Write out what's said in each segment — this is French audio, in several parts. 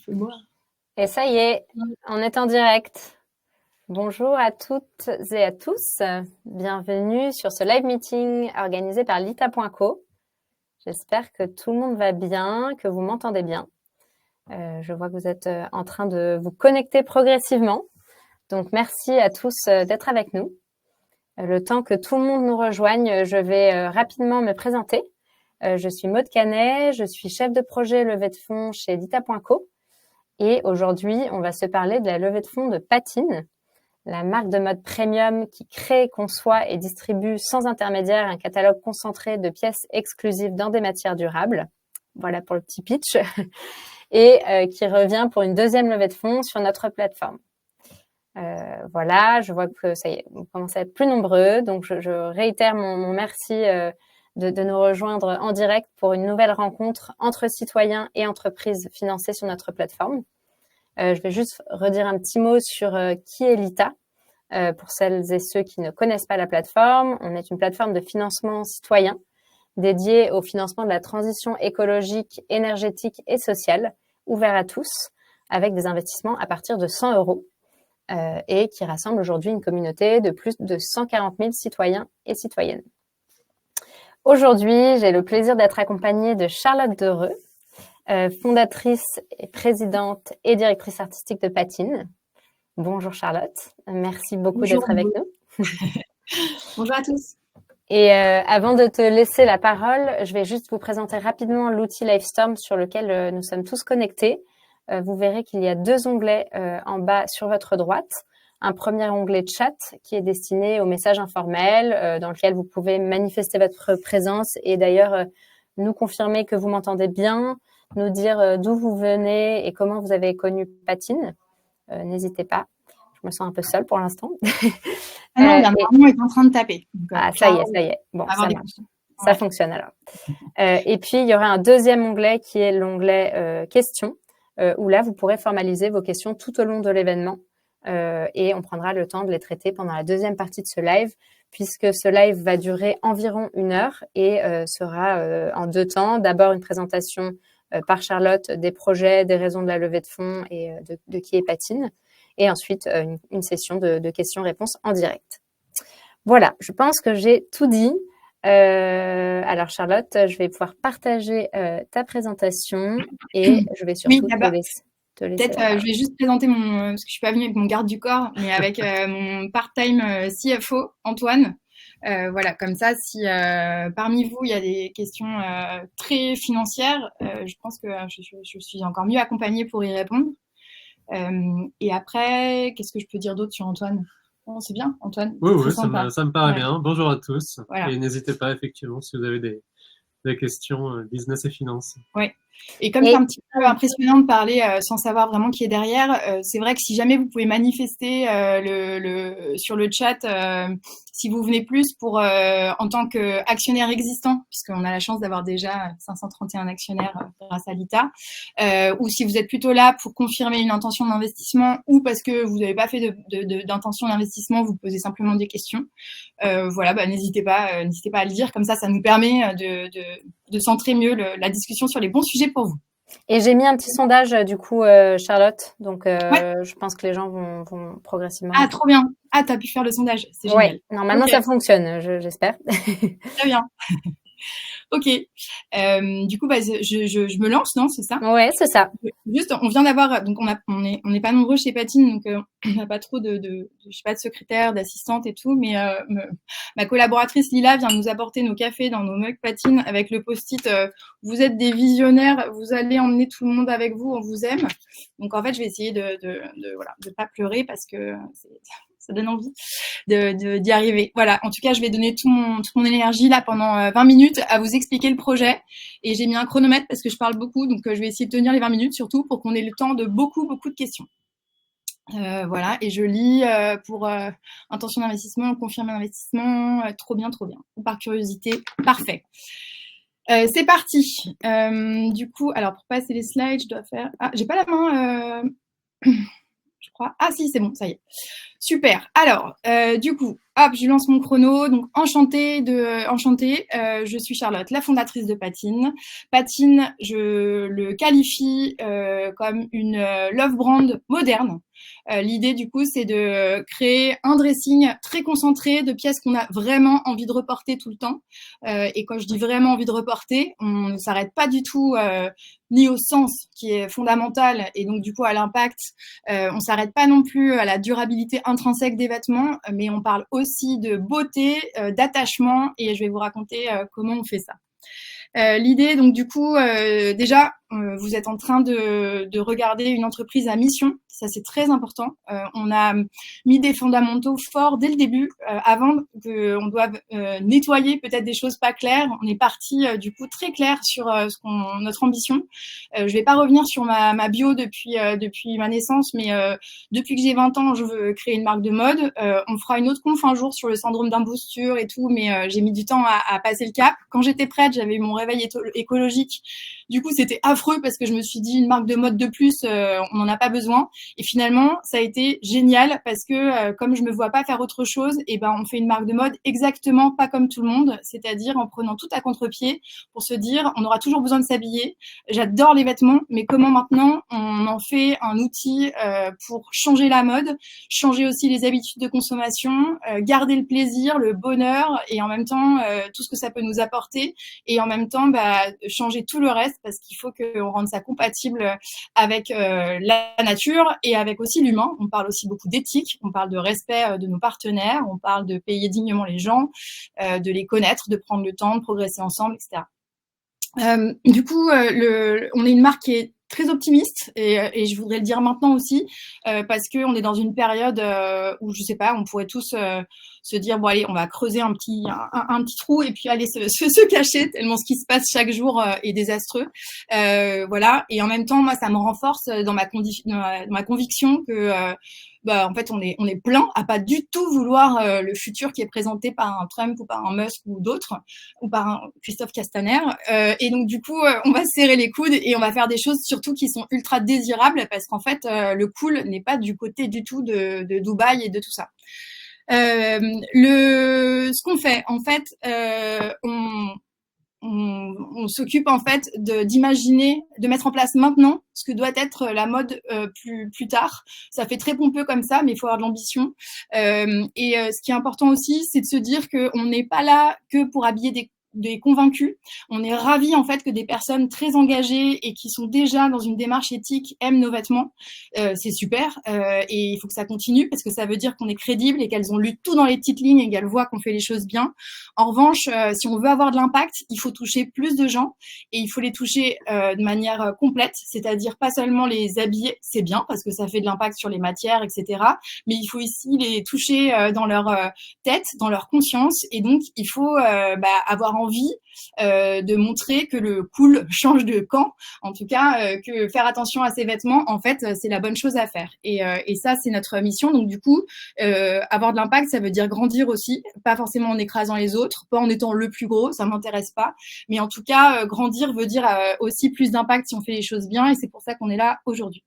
C'est moi. Et ça y est, on est en direct. Bonjour à toutes et à tous. Bienvenue sur ce live meeting organisé par Lita.co. J'espère que tout le monde va bien, que vous m'entendez bien. Je vois que vous êtes en train de vous connecter progressivement. Donc, merci à tous d'être avec nous. Le temps que tout le monde nous rejoigne, je vais rapidement me présenter. Je suis Maude Canet, je suis chef de projet levée de fonds chez Lita.co. Et aujourd'hui, on va se parler de la levée de fonds de Patine, la marque de mode premium qui crée, conçoit et distribue sans intermédiaire un catalogue concentré de pièces exclusives dans des matières durables. Voilà pour le petit pitch. Et qui revient pour une deuxième levée de fonds sur notre plateforme. Voilà, je vois que ça y est, vous commencez à être plus nombreux. Donc, je réitère mon merci de nous rejoindre en direct pour une nouvelle rencontre entre citoyens et entreprises financées sur notre plateforme. Je vais juste redire un petit mot sur qui est Lita. Pour celles et ceux qui ne connaissent pas la plateforme, on est une plateforme de financement citoyen dédiée au financement de la transition écologique, énergétique et sociale, ouvert à tous, avec des investissements à partir de 100 € et qui rassemble aujourd'hui une communauté de plus de 140 000 citoyens et citoyennes. Aujourd'hui, j'ai le plaisir d'être accompagnée de Charlotte Dereux, fondatrice et présidente et directrice artistique de Patine. Bonjour Charlotte, merci beaucoup d'être avec nous. Bonjour à tous. Et avant de te laisser la parole, je vais juste vous présenter rapidement l'outil Livestorm sur lequel nous sommes tous connectés. Vous verrez qu'il y a deux onglets en bas sur votre droite. Un premier onglet chat qui est destiné aux messages informels dans lequel vous pouvez manifester votre présence et d'ailleurs nous confirmer que vous m'entendez bien, nous dire d'où vous venez et comment vous avez connu Patine. N'hésitez pas. Je me sens un peu seule pour l'instant. Ah non, Maman est en train de taper. Donc, ça y est. Bon, ça marche. Ça fonctionne alors. Et puis, il y aura un deuxième onglet qui est l'onglet questions, où là, vous pourrez formaliser vos questions tout au long de l'événement. Et on prendra le temps de les traiter pendant la deuxième partie de ce live, puisque ce live va durer environ 1 heure et sera en 2 temps. D'abord, une présentation par Charlotte des projets, des raisons de la levée de fonds et de qui est Patine. Et ensuite, une session de questions-réponses en direct. Voilà, je pense que j'ai tout dit. Alors Charlotte, je vais pouvoir partager ta présentation et je vais surtout te laisser. Peut-être, je vais juste présenter parce que je suis pas venue avec mon garde du corps, mais avec mon part-time CFO, Antoine. Voilà, comme ça, si parmi vous, il y a des questions très financières, je pense que je suis encore mieux accompagnée pour y répondre. Et après, qu'est-ce que je peux dire d'autre sur Antoine? Oh, c'est bien, Antoine. Oui, ça me paraît bien. Bonjour à tous. Voilà. Et n'hésitez pas, effectivement, si vous avez des questions business et finance. Oui. Et comme c'est un petit peu impressionnant de parler sans savoir vraiment qui est derrière, c'est vrai que si jamais vous pouvez manifester sur le chat si vous venez plus pour en tant qu'actionnaire existant, puisqu'on a la chance d'avoir déjà 531 actionnaires grâce à Lita, ou si vous êtes plutôt là pour confirmer une intention d'investissement ou parce que vous n'avez pas fait d'intention d'investissement, vous posez simplement des questions. Voilà, n'hésitez pas à le dire, comme ça nous permet de centrer mieux la discussion sur les bons sujets pour vous. Et j'ai mis un petit sondage du coup, Charlotte, donc je pense que les gens vont progressivement. Ah, trop bien. Ah, t'as pu faire le sondage, c'est génial. Oui, normalement ça fonctionne, j'espère. Très bien. Ok. Du coup, je me lance, non? C'est ça? Ouais, c'est ça. Juste, on vient d'avoir, donc on n'est pas nombreux chez Patine, donc on n'a pas trop de secrétaire, d'assistante et tout, mais ma collaboratrice Lila vient nous apporter nos cafés dans nos mugs Patine avec le post-it vous êtes des visionnaires, vous allez emmener tout le monde avec vous, on vous aime. Donc en fait, je vais essayer de pas pleurer parce que ça donne envie d'y arriver. Voilà, en tout cas, je vais donner toute mon énergie là pendant 20 minutes à vous expliquer le projet. Et j'ai mis un chronomètre parce que je parle beaucoup, donc je vais essayer de tenir les 20 minutes surtout pour qu'on ait le temps de beaucoup de questions. Voilà, et je lis pour intention d'investissement, confirmer l'investissement, trop bien, ou par curiosité, parfait. C'est parti. Du coup, alors pour passer les slides, je dois faire... Ah, j'ai pas la main... je crois. Ah si, c'est bon, ça y est. Super. Alors, du coup, hop, je lance mon chrono. Donc, enchantée. Je suis Charlotte, la fondatrice de Patine. Patine, je le qualifie comme une love brand moderne. L'idée, du coup, c'est de créer un dressing très concentré de pièces qu'on a vraiment envie de reporter tout le temps. Et quand je dis vraiment envie de reporter, on ne s'arrête pas du tout ni au sens qui est fondamental et donc du coup à l'impact. On s'arrête pas non plus à la durabilité intrinsèque des vêtements, mais on parle aussi de beauté, d'attachement et je vais vous raconter comment on fait ça. L'idée, donc du coup, déjà, vous êtes en train de regarder une entreprise à mission. Ça, c'est très important. On a mis des fondamentaux forts dès le début, avant qu'on doive nettoyer peut-être des choses pas claires. On est parti du coup très clair sur notre ambition. Je vais pas revenir sur ma bio depuis ma naissance, mais depuis que j'ai 20 ans, je veux créer une marque de mode. On fera une autre conf un jour sur le syndrome d'imposture et tout, mais j'ai mis du temps à passer le cap. Quand j'étais prête, j'avais eu mon réveil écologique. Du coup, c'était affreux parce que je me suis dit une marque de mode de plus, on n'en a pas besoin. Et finalement, ça a été génial parce que comme je me vois pas faire autre chose, et ben on fait une marque de mode exactement pas comme tout le monde, c'est-à-dire en prenant tout à contre-pied pour se dire on aura toujours besoin de s'habiller. J'adore les vêtements, mais comment maintenant on en fait un outil pour changer la mode, changer aussi les habitudes de consommation, garder le plaisir, le bonheur et en même temps tout ce que ça peut nous apporter et en même temps changer tout le reste parce qu'il faut qu'on rende ça compatible avec la nature et avec aussi l'humain. On parle aussi beaucoup d'éthique, on parle de respect de nos partenaires, on parle de payer dignement les gens, de les connaître, de prendre le temps de progresser ensemble, etc. Du coup, on est une marque qui est très optimiste et je voudrais le dire maintenant aussi parce que on est dans une période où je sais pas, on pourrait tous se dire bon allez, on va creuser un petit trou et puis aller se cacher tellement ce qui se passe chaque jour est désastreux. Voilà. Et en même temps, moi, ça me renforce dans ma conviction que en fait, on est plein à pas du tout vouloir le futur qui est présenté par un Trump ou par un Musk ou d'autres, ou par un Christophe Castaner. Et donc, du coup, on va se serrer les coudes et on va faire des choses surtout qui sont ultra désirables parce qu'en fait, le cool n'est pas du côté du tout de Dubaï et de tout ça. Ce qu'on fait, en fait, on s'occupe en fait d'imaginer, de mettre en place maintenant ce que doit être la mode plus tard. Ça fait très pompeux comme ça, mais il faut avoir de l'ambition. Ce qui est important aussi, c'est de se dire qu'on n'est pas là que pour habiller des convaincus. On est ravis en fait que des personnes très engagées et qui sont déjà dans une démarche éthique aiment nos vêtements. C'est super et il faut que ça continue parce que ça veut dire qu'on est crédible et qu'elles ont lu tout dans les petites lignes et qu'elles voient qu'on fait les choses bien. En revanche, si on veut avoir de l'impact, il faut toucher plus de gens et il faut les toucher de manière complète, c'est-à-dire pas seulement les habiller, c'est bien parce que ça fait de l'impact sur les matières, etc. Mais il faut ici les toucher dans leur tête, dans leur conscience et donc il faut avoir envie de montrer que le cool change de camp, en tout cas que faire attention à ses vêtements, en fait, c'est la bonne chose à faire. Et ça, c'est notre mission. Donc du coup, avoir de l'impact, ça veut dire grandir aussi, pas forcément en écrasant les autres, pas en étant le plus gros, ça m'intéresse pas, mais en tout cas, grandir veut dire aussi plus d'impact si on fait les choses bien, et c'est pour ça qu'on est là aujourd'hui.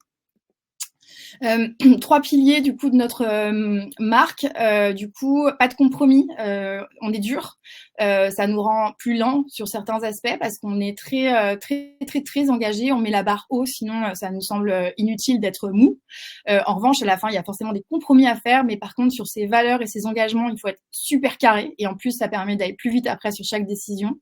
3 piliers du coup de notre marque. Du coup, pas de compromis. On est dur. Ça nous rend plus lents sur certains aspects parce qu'on est très engagé. On met la barre haut, sinon ça nous semble inutile d'être mou. En revanche, à la fin, il y a forcément des compromis à faire, mais par contre, sur ses valeurs et ses engagements, il faut être super carré. Et en plus, ça permet d'aller plus vite après sur chaque décision.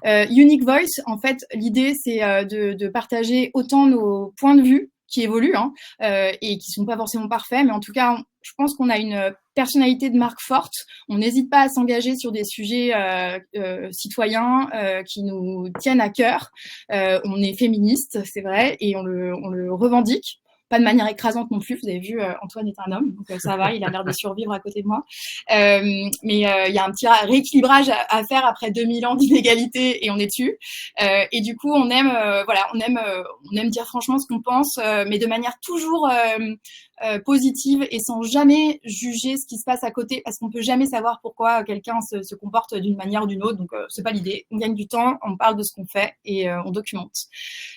Unique Voice, en fait, l'idée, c'est de partager autant nos points de vue qui évoluent et qui sont pas forcément parfaits, mais en tout cas, je pense qu'on a une personnalité de marque forte. On n'hésite pas à s'engager sur des sujets citoyens qui nous tiennent à cœur. On est féministe, c'est vrai, et on le revendique. Pas de manière écrasante non plus. Vous avez vu, Antoine est un homme, donc ça va, il a l'air de survivre à côté de moi. Mais il y a un petit rééquilibrage à faire après 2000 ans d'inégalité et on est dessus. Et du coup, on aime dire franchement ce qu'on pense, mais de manière toujours positive et sans jamais juger ce qui se passe à côté, parce qu'on peut jamais savoir pourquoi quelqu'un se comporte d'une manière ou d'une autre. Donc, c'est pas l'idée. On gagne du temps, on parle de ce qu'on fait et on documente.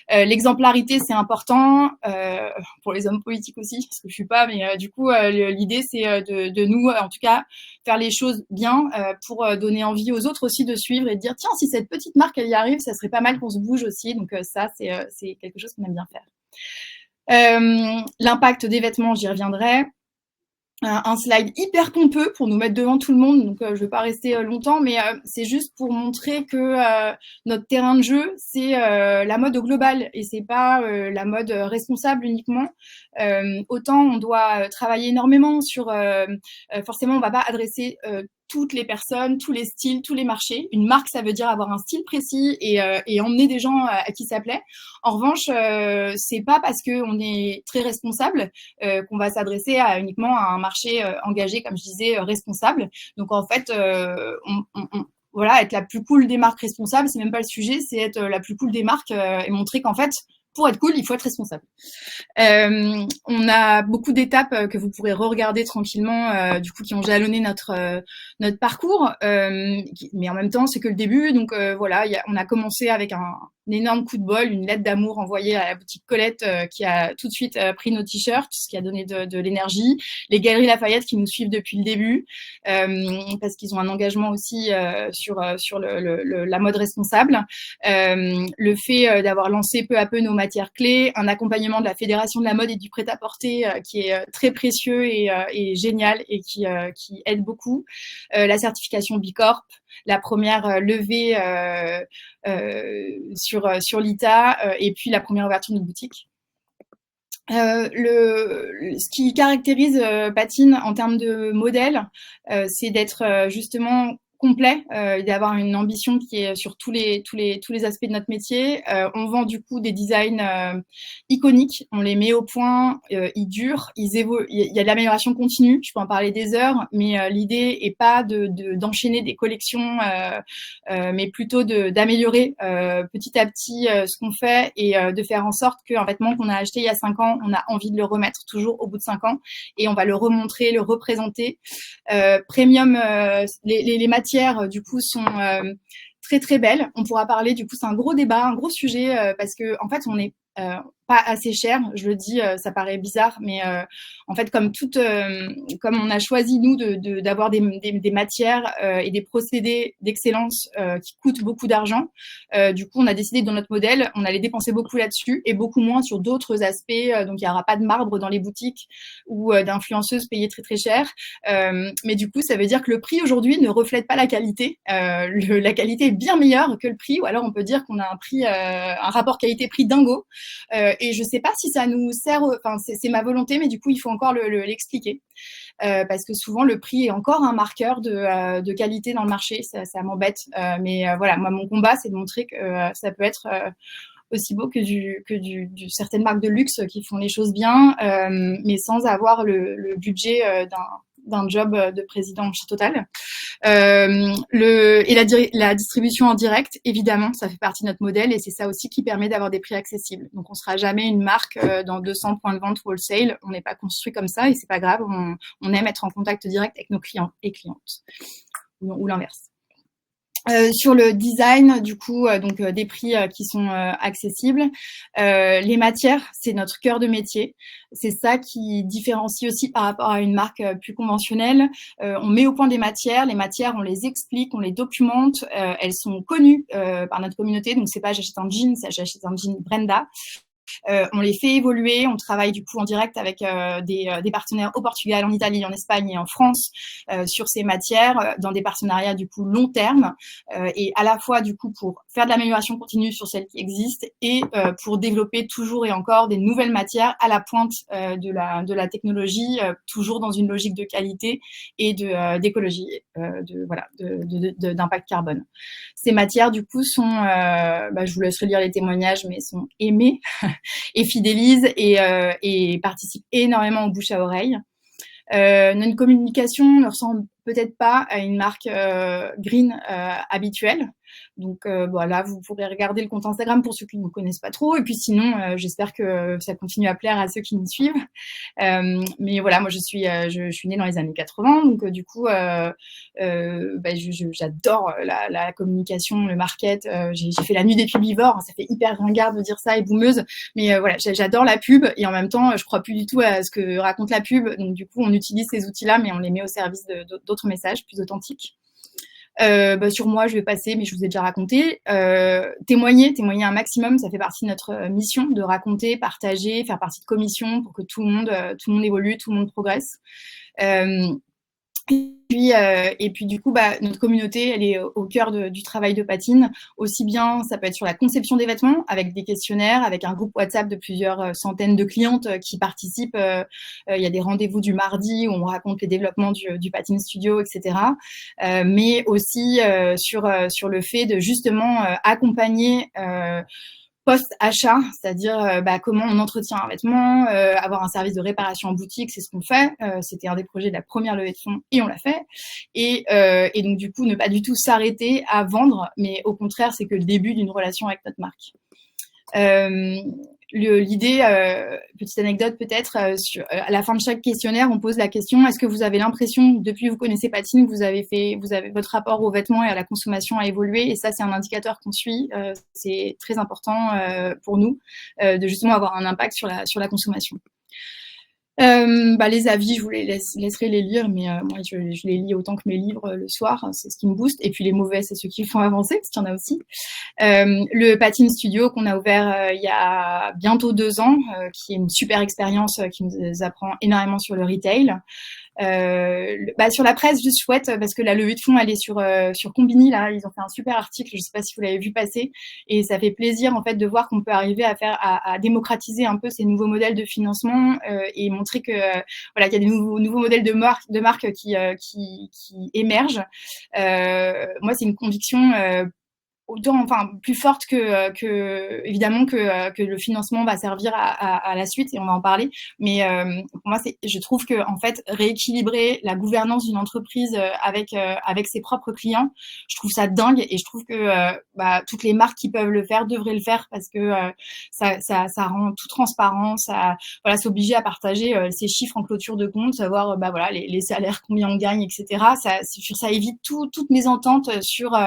L'exemplarité, c'est important pour les hommes politiques aussi, parce que je suis pas, mais du coup, l'idée, c'est de nous, en tout cas, faire les choses bien pour donner envie aux autres aussi de suivre et de dire, tiens, si cette petite marque, elle y arrive, ça serait pas mal qu'on se bouge aussi. Donc, ça, c'est quelque chose qu'on aime bien faire. L'impact des vêtements, j'y reviendrai. Un slide hyper pompeux pour nous mettre devant tout le monde, donc je vais pas rester longtemps, mais c'est juste pour montrer que notre terrain de jeu, c'est la mode au global et c'est pas la mode responsable uniquement. Autant on doit travailler énormément sur, forcément on va pas adresser toutes les personnes, tous les styles, tous les marchés. Une marque, ça veut dire avoir un style précis et emmener des gens à qui ça plaît. En revanche, c'est pas parce qu'on est très responsable qu'on va s'adresser uniquement à un marché engagé, comme je disais, responsable. Donc en fait, voilà, être la plus cool des marques responsables, c'est même pas le sujet, c'est être la plus cool des marques et montrer qu'en fait, pour être cool, il faut être responsable. On a beaucoup d'étapes que vous pourrez re-regarder tranquillement, du coup, qui ont jalonné notre parcours, mais en même temps, c'est que le début. Donc voilà, on a commencé avec un énorme coup de bol, une lettre d'amour envoyée à la boutique Colette qui a tout de suite pris nos t-shirts, ce qui a donné de l'énergie. Les Galeries Lafayette qui nous suivent depuis le début, parce qu'ils ont un engagement aussi sur la mode responsable. Le fait d'avoir lancé peu à peu nos matières clés, un accompagnement de la Fédération de la mode et du prêt-à-porter qui est très précieux et génial et qui aide beaucoup. La certification B Corp, la première levée sur l'ITA et puis la première ouverture de boutique. Ce qui caractérise Patine en termes de modèle, c'est d'être justement complet et d'avoir une ambition qui est sur tous les aspects de notre métier. On vend du coup des designs iconiques, on les met au point, ils durent, ils évoluent, il y a de l'amélioration continue, je peux en parler des heures, mais l'idée est pas d'enchaîner des collections, mais plutôt d'améliorer petit à petit ce qu'on fait et de faire en sorte qu'un vêtement qu'on a acheté il y a 5 ans, on a envie de le remettre toujours au bout de 5 ans et on va le remontrer, le représenter. Premium, les matières du coup sont très très belles. On pourra parler, du coup, c'est un gros débat, un gros sujet parce que en fait, on est pas assez cher. Je le dis, ça paraît bizarre, mais en fait, comme on a choisi nous d'avoir des matières et des procédés d'excellence qui coûtent beaucoup d'argent, du coup, on a décidé dans notre modèle, on allait dépenser beaucoup là-dessus et beaucoup moins sur d'autres aspects. Donc, il n'y aura pas de marbre dans les boutiques ou d'influenceuses payées très très cher. Mais du coup, ça veut dire que le prix aujourd'hui ne reflète pas la qualité. La qualité est bien meilleure que le prix, ou alors on peut dire qu'on a un rapport qualité-prix dingo. Et je sais pas si ça nous sert, enfin c'est ma volonté, mais du coup il faut encore l'expliquer parce que souvent le prix est encore un marqueur de qualité dans le marché, ça m'embête. Mais voilà, moi mon combat c'est de montrer que ça peut être aussi beau que certaines marques de luxe qui font les choses bien, mais sans avoir le budget d'un job de président chez Total. Et la distribution en direct, évidemment, ça fait partie de notre modèle et c'est ça aussi qui permet d'avoir des prix accessibles. Donc, on sera jamais une marque dans 200 points de vente wholesale. On n'est pas construit comme ça et c'est pas grave. On aime être en contact direct avec nos clients et clientes ou l'inverse. Sur le design, du coup, donc des prix qui sont accessibles. Les matières, c'est notre cœur de métier. C'est ça qui différencie aussi par rapport à une marque plus conventionnelle. On met au point des matières. Les matières, on les explique, on les documente. Elles sont connues par notre communauté. Donc, c'est pas j'achète un jean, c'est j'achète un jean Brenda. On les fait évoluer, on travaille du coup en direct avec des partenaires au Portugal, en Italie, en Espagne et en France sur ces matières, dans des partenariats du coup long terme et à la fois du coup pour faire de l'amélioration continue sur celles qui existent et pour développer toujours et encore des nouvelles matières à la pointe de la technologie, toujours dans une logique de qualité et d'écologie, d'impact carbone. Ces matières du coup sont, je vous laisserai lire les témoignages, mais sont aimées et fidélise et participe énormément au bouche à oreille. Notre communication ne ressemble peut-être pas à une marque green habituelle. Donc voilà, vous pourrez regarder le compte Instagram pour ceux qui ne nous connaissent pas trop. Et puis sinon, j'espère que ça continue à plaire à ceux qui nous suivent. Mais voilà, moi je suis née dans les années 80, donc du coup, j'adore la communication, le market. J'ai fait la nuit des publivores, ça fait hyper ringard de dire ça et boumeuse, mais voilà, j'adore la pub et en même temps, je crois plus du tout à ce que raconte la pub. Donc du coup, on utilise ces outils-là, mais on les met au service d'autres messages plus authentiques. Sur moi, je vais passer, mais je vous ai déjà raconté. Témoigner un maximum, ça fait partie de notre mission de raconter, partager, faire partie de commissions pour que tout le monde évolue, tout le monde progresse. Et puis du coup, notre communauté, elle est au cœur du travail de Patine. Aussi bien, ça peut être sur la conception des vêtements, avec des questionnaires, avec un groupe WhatsApp de plusieurs centaines de clientes qui participent. Il y a des rendez-vous du mardi où on raconte les développements du Patine Studio, etc. Mais aussi sur le fait de justement accompagner post-achat, c'est-à-dire comment on entretient un vêtement, avoir un service de réparation en boutique, c'est ce qu'on fait. C'était un des projets de la première levée de fonds et on l'a fait. Et donc du coup, ne pas du tout s'arrêter à vendre, mais au contraire, c'est que le début d'une relation avec notre marque. L'idée, petite anecdote peut-être, à la fin de chaque questionnaire, on pose la question, est-ce que vous avez l'impression, depuis que vous connaissez Patine, que votre rapport aux vêtements et à la consommation a évolué? Et ça, c'est un indicateur qu'on suit. C'est très important pour nous de justement avoir un impact sur la consommation. Les avis, je vous les laisserai les lire, mais moi, je les lis autant que mes livres le soir, c'est ce qui me booste. Et puis les mauvais, c'est ceux qui me font avancer, parce qu'il y en a aussi. Le Patine Studio qu'on a ouvert il y a bientôt 2 ans, qui est une super expérience qui nous apprend énormément sur le retail. Sur la presse, juste chouette, parce que la levée de fonds, elle est sur Combini, là, ils ont fait un super article, je sais pas si vous l'avez vu passer, et ça fait plaisir, en fait, de voir qu'on peut arriver à démocratiser un peu ces nouveaux modèles de financement, et montrer que, voilà, qu'il y a des nouveaux modèles de marques qui émergent. Moi, c'est une conviction, autant, enfin, plus forte évidemment que le financement va servir à la suite et on va en parler. Mais pour moi, je trouve que en fait, rééquilibrer la gouvernance d'une entreprise avec ses propres clients, je trouve ça dingue et je trouve que toutes les marques qui peuvent le faire devraient le faire parce que ça rend tout transparent, voilà, s'obliger à partager ces chiffres en clôture de compte, savoir voilà les salaires, combien on gagne, etc. Ça évite toutes mes ententes sur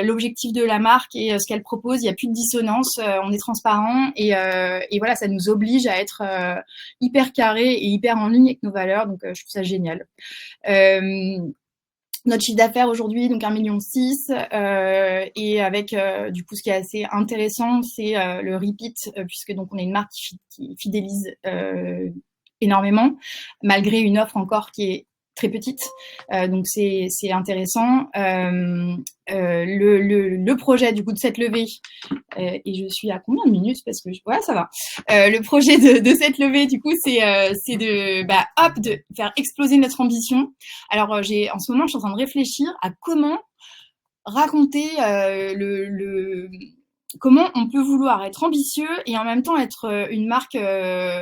l'objectif de la marque et ce qu'elle propose. Il n'y a plus de dissonance, on est transparent et voilà, ça nous oblige à être hyper carré et hyper en ligne avec nos valeurs. Donc, je trouve ça génial. Notre chiffre d'affaires aujourd'hui, donc 1,6 million, et avec du coup ce qui est assez intéressant, c'est le repeat, puisque donc on est une marque qui fidélise énormément, malgré une offre encore qui est très petite, donc c'est intéressant. Le projet du coup de cette levée, et je suis à combien de minutes parce que ouais, ça va. Le projet de cette levée du coup c'est de faire exploser notre ambition. Alors en ce moment je suis en train de réfléchir à comment raconter comment on peut vouloir être ambitieux et en même temps être une marque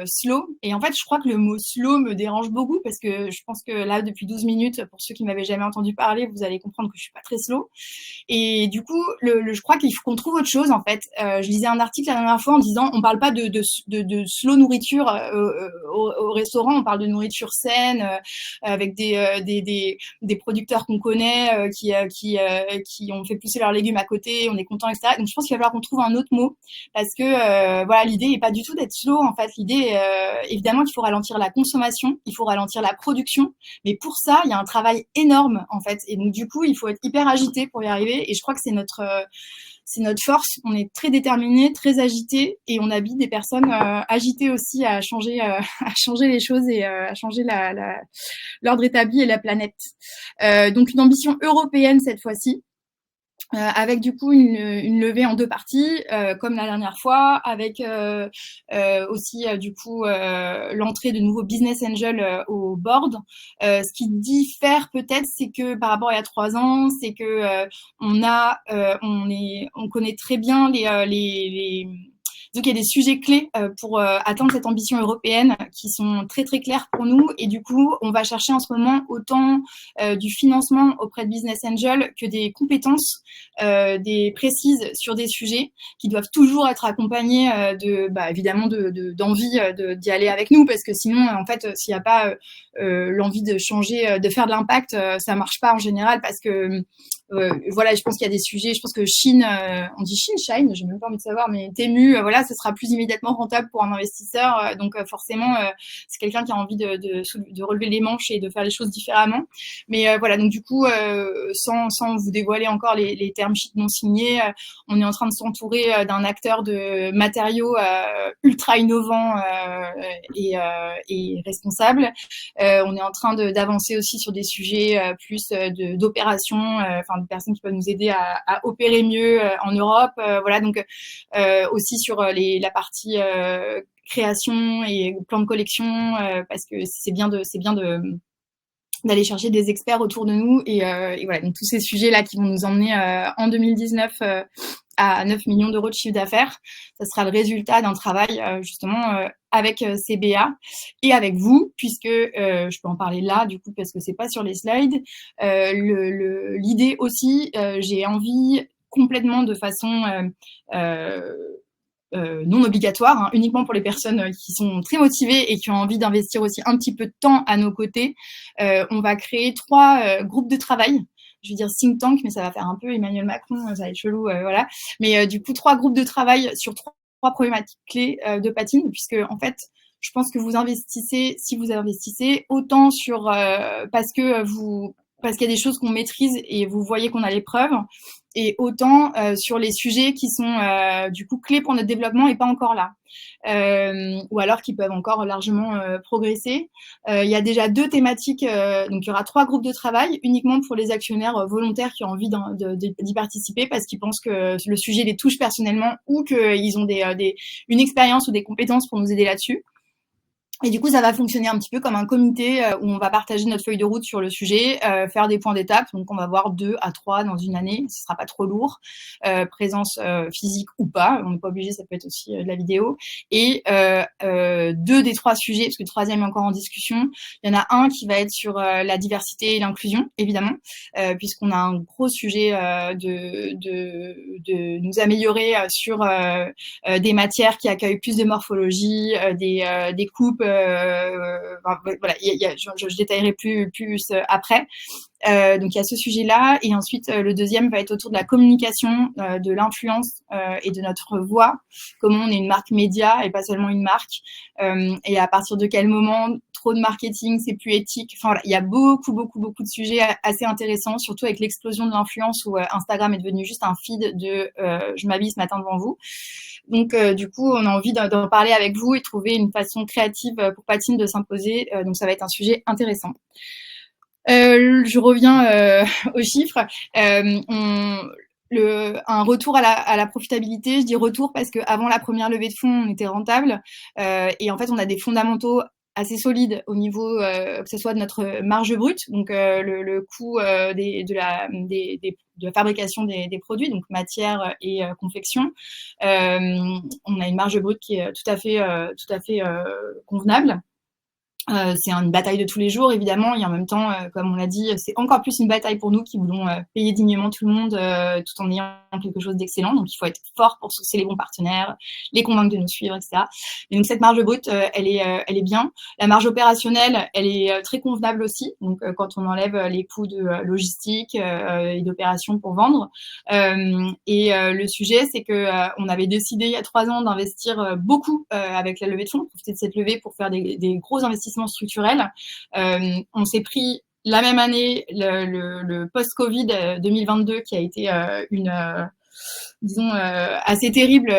slow. Et en fait, je crois que le mot slow me dérange beaucoup parce que je pense que là, depuis 12 minutes, pour ceux qui m'avaient jamais entendu parler, vous allez comprendre que je suis pas très slow. Et du coup, je crois qu'il faut qu'on trouve autre chose, en fait. Je lisais un article la dernière fois en disant, on parle pas de slow nourriture au restaurant, on parle de nourriture saine, avec des producteurs qu'on connaît, qui ont fait pousser leurs légumes à côté, on est content, etc. Donc, je pense qu'il va falloir qu'on trouve un autre mot parce que voilà, l'idée n'est pas du tout d'être slow. En fait, l'idée, évidemment, qu'il faut ralentir la consommation, il faut ralentir la production, mais pour ça, il y a un travail énorme en fait. Et donc, du coup, il faut être hyper agité pour y arriver. Et je crois que c'est notre force. On est très déterminés, très agités, et on habite des personnes agitées aussi à changer les choses et à changer l'ordre établi et la planète. Donc, une ambition européenne cette fois-ci. Avec du coup une levée en 2 parties, comme la dernière fois, avec aussi du coup l'entrée de nouveaux business angels au board. Ce qui diffère peut-être, c'est que par rapport à il y a 3 ans, c'est que on connaît très bien Donc il y a des sujets clés pour atteindre cette ambition européenne qui sont très très clairs pour nous. Et du coup, on va chercher en ce moment autant du financement auprès de business angels que des compétences des précises sur des sujets qui doivent toujours être accompagnés évidemment d'envie d'y aller avec nous, parce que sinon en fait s'il n'y a pas l'envie de changer, de faire de l'impact, ça marche pas en général, parce que voilà, je pense qu'il y a des sujets, je pense que Chine, on dit Chine, Shine, j'ai même pas envie de savoir, mais Temu, voilà, ce sera plus immédiatement rentable pour un investisseur, donc forcément, c'est quelqu'un qui a envie de relever les manches et de faire les choses différemment. Mais voilà, donc du coup, sans vous dévoiler encore les termes sheets non signés, on est en train de s'entourer d'un acteur de matériaux ultra innovant et responsable. On est en train d'avancer aussi sur des sujets plus d'opérations, de personnes qui peuvent nous aider à opérer mieux en Europe. Voilà, donc aussi sur la partie création et plan de collection, parce que c'est bien d'aller chercher des experts autour de nous, et voilà, donc tous ces sujets là qui vont nous emmener en 2019 à 9 millions d'euros de chiffre d'affaires. Ça sera le résultat d'un travail justement avec CBA et avec vous, puisque je peux en parler là du coup parce que c'est pas sur les slides. L'idée aussi, j'ai envie complètement de façon non obligatoire, hein, uniquement pour les personnes qui sont très motivées et qui ont envie d'investir aussi un petit peu de temps à nos côtés. On va créer 3 groupes de travail. Je veux dire think tank, mais ça va faire un peu Emmanuel Macron, ça va être chelou, voilà. Mais du coup, 3 groupes de travail sur 3 problématiques clés de patine, puisque en fait, je pense que vous investissez, si vous investissez, autant sur parce qu'il y a des choses qu'on maîtrise et vous voyez qu'on a les preuves, et autant sur les sujets qui sont du coup clés pour notre développement et pas encore là, ou alors qui peuvent encore largement progresser. Il y a déjà 2 thématiques, donc il y aura 3 groupes de travail uniquement pour les actionnaires volontaires qui ont envie d'y participer parce qu'ils pensent que le sujet les touche personnellement ou qu'ils ont une expérience ou des compétences pour nous aider là-dessus. Et du coup, ça va fonctionner un petit peu comme un comité où on va partager notre feuille de route sur le sujet, faire des points d'étape. Donc, on va voir 2 à 3 dans une année. Ce sera pas trop lourd. Présence physique ou pas. On n'est pas obligé, ça peut être aussi de la vidéo. Et 2 des 3 sujets, parce que le 3e est encore en discussion. Il y en a un qui va être sur la diversité et l'inclusion, évidemment, puisqu'on a un gros sujet de nous améliorer sur des matières qui accueillent plus de morphologie, des coupes. Voilà, je détaillerai plus après. Donc il y a ce sujet-là, et ensuite le deuxième va être autour de la communication, de l'influence et de notre voix. Comment on est une marque média et pas seulement une marque, et à partir de quel moment trop de marketing c'est plus éthique. Enfin voilà, il y a beaucoup de sujets assez intéressants, surtout avec l'explosion de l'influence où Instagram est devenu juste un feed de je m'habille ce matin devant vous. Donc du coup on a envie d'en parler avec vous et trouver une façon créative pour Patine de s'imposer. Donc ça va être un sujet intéressant. Je reviens aux chiffres. Un retour à la profitabilité. Je dis retour parce qu'avant la première levée de fonds, on était rentable. Et en fait, on a des fondamentaux assez solides au niveau que ce soit de notre marge brute, donc le coût de la fabrication des produits, donc matière et confection. On a une marge brute qui est tout à fait convenable. C'est une bataille de tous les jours, évidemment, et en même temps, comme on l'a dit, c'est encore plus une bataille pour nous qui voulons payer dignement tout le monde tout en ayant quelque chose d'excellent. Donc, il faut être fort pour sourcer les bons partenaires, les convaincre de nous suivre, etc. Et donc, cette marge brute, elle est bien. La marge opérationnelle, elle est très convenable aussi. Donc, quand on enlève les coûts de logistique et d'opération pour vendre. Le sujet, c'est que on avait décidé il y a 3 ans d'investir beaucoup avec la levée de fonds, profiter de cette levée pour faire des gros investissements structurels. On s'est pris la même année le post-Covid 2022 qui a été disons assez terrible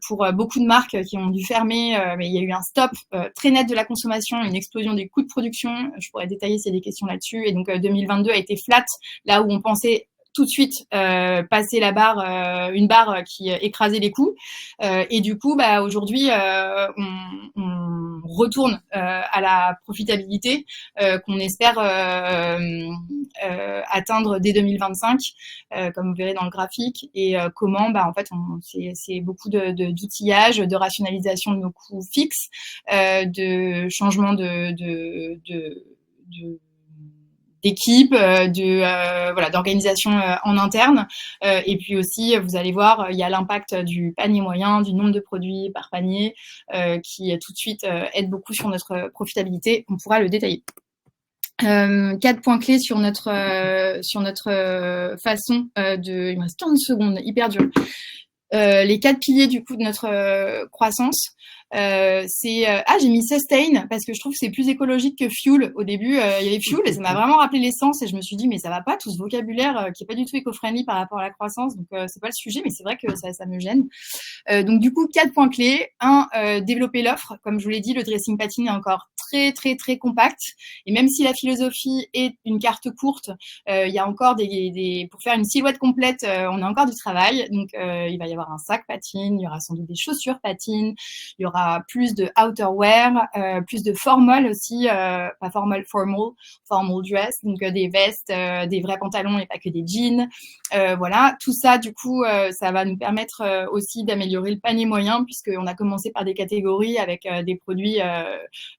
pour beaucoup de marques qui ont dû fermer, mais il y a eu un stop très net de la consommation, une explosion des coûts de production. Je pourrais détailler s'il y a des questions là-dessus. Et donc 2022 a été flat, là où on pensait tout de suite passer la barre, une barre qui écrasait les coûts. Et du coup, aujourd'hui, on retourne à la profitabilité qu'on espère atteindre dès 2025, comme vous verrez dans le graphique, et comment, en fait, c'est beaucoup d'outillage, de rationalisation de nos coûts fixes, de changement d'équipe, voilà, d'organisation en interne. Et puis aussi, vous allez voir, il y a l'impact du panier moyen, du nombre de produits par panier, qui tout de suite aide beaucoup sur notre profitabilité. On pourra le détailler. 4 points clés sur notre façon de... Il me reste 15 secondes, hyper dur. Les 4 piliers du coup de notre croissance, c'est j'ai mis sustain parce que je trouve que c'est plus écologique que fuel. Au début, il y avait fuel et ça m'a vraiment rappelé l'essence et je me suis dit mais ça va pas, tout ce vocabulaire qui est pas du tout éco-friendly par rapport à la croissance, donc c'est pas le sujet, mais c'est vrai que ça me gêne. Donc du coup 4 points clés. Développer l'offre. Comme je vous l'ai dit, le dressing patine est encore très compact, et même si la philosophie est une carte courte, il y a encore pour faire une silhouette complète, on a encore du travail. Donc il va y avoir un sac patine, il y aura sans doute des chaussures patine, il y aura plus de outerwear, plus de formal aussi, pas formal dress, donc des vestes, des vrais pantalons et pas que des jeans. Voilà, tout ça du coup ça va nous permettre aussi d'améliorer le panier moyen, puisqu'on a commencé par des catégories avec des produits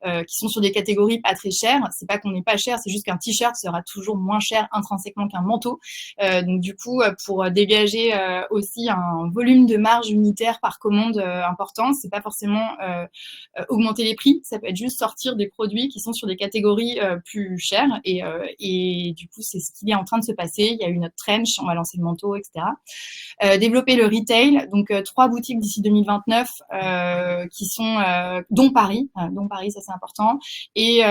qui sont sur des catégories pas très chères. C'est pas qu'on n'est pas cher, c'est juste qu'un t-shirt sera toujours moins cher intrinsèquement qu'un manteau. Donc du coup, pour dégager aussi un volume de marge unitaire par commande important, c'est pas forcément augmenter les prix, ça peut être juste sortir des produits qui sont sur des catégories plus chères, et du coup c'est ce qui est en train de se passer. Il y a eu notre trench, on va lancer le manteau, etc. Développer le retail, donc 3 boutiques d'ici 2029 qui sont dont Paris, ça c'est important, et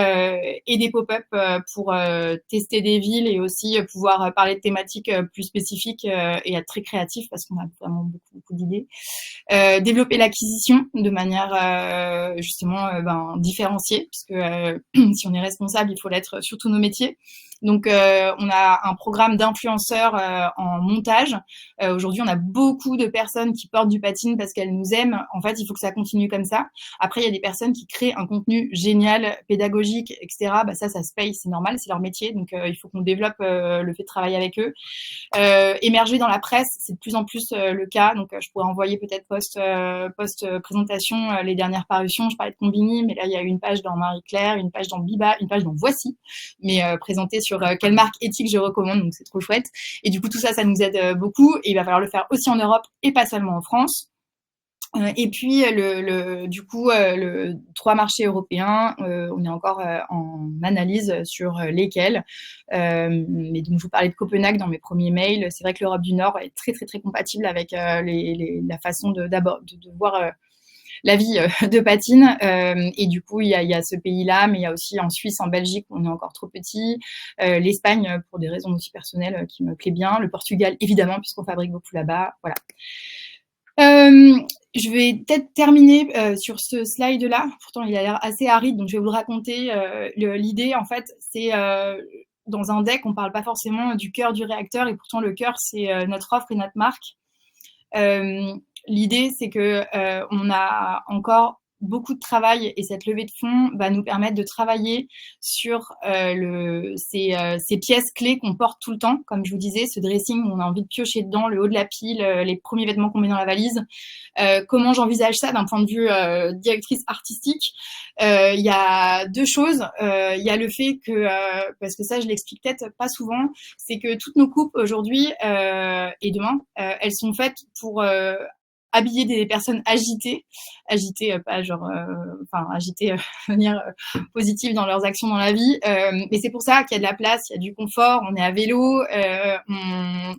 des pop-up pour tester des villes et aussi pouvoir parler de thématiques plus spécifiques et être très créatif parce qu'on a vraiment beaucoup d'idées. Développer l'acquisition de manière justement différenciée, puisque si on est responsable, il faut l'être sur tous nos métiers. Donc, on a un programme d'influenceurs en montage. Aujourd'hui, on a beaucoup de personnes qui portent du patine parce qu'elles nous aiment. En fait, il faut que ça continue comme ça. Après, il y a des personnes qui créent un contenu génial, pédagogique, etc. Ça se paye, c'est normal, c'est leur métier. Donc, il faut qu'on développe le fait de travailler avec eux. Émerger dans la presse, c'est de plus en plus le cas. Donc, je pourrais envoyer peut-être post-présentation les dernières parutions. Je parlais de Combini, mais là, il y a une page dans Marie-Claire, une page dans Biba, une page dans Voici, mais présentée sur quelle marque éthique je recommande, donc c'est trop chouette. Et du coup, tout ça, ça nous aide beaucoup, et il va falloir le faire aussi en Europe et pas seulement en France. Et puis, du coup, 3 marchés européens, on est encore en analyse sur lesquels. Mais donc, je vous parlais de Copenhague dans mes premiers mails. C'est vrai que l'Europe du Nord est très compatible avec la façon de voir la vie de patine. Et du coup, il y a ce pays-là, mais il y a aussi en Suisse, en Belgique, où on est encore trop petit. L'Espagne, pour des raisons aussi personnelles qui me plaît bien. Le Portugal, évidemment, puisqu'on fabrique beaucoup là-bas. Voilà. Je vais peut-être terminer sur ce slide-là. Pourtant, il a l'air assez aride, donc je vais vous le raconter. L'idée, en fait, c'est dans un deck, on parle pas forcément du cœur du réacteur, et pourtant le cœur, c'est notre offre et notre marque. L'idée, c'est que on a encore beaucoup de travail, et cette levée de fonds va nous permettre de travailler sur ces pièces clés qu'on porte tout le temps. Comme je vous disais, ce dressing où on a envie de piocher dedans, le haut de la pile, les premiers vêtements qu'on met dans la valise. Comment j'envisage ça d'un point de vue directrice artistique? Il y a 2 choses. Il y a le fait que, parce que ça je l'explique peut-être pas souvent, c'est que toutes nos coupes aujourd'hui et demain, elles sont faites pour habiller des personnes agitées, pas genre, agitées de manière positive dans leurs actions dans la vie, mais c'est pour ça qu'il y a de la place, il y a du confort, on est à vélo,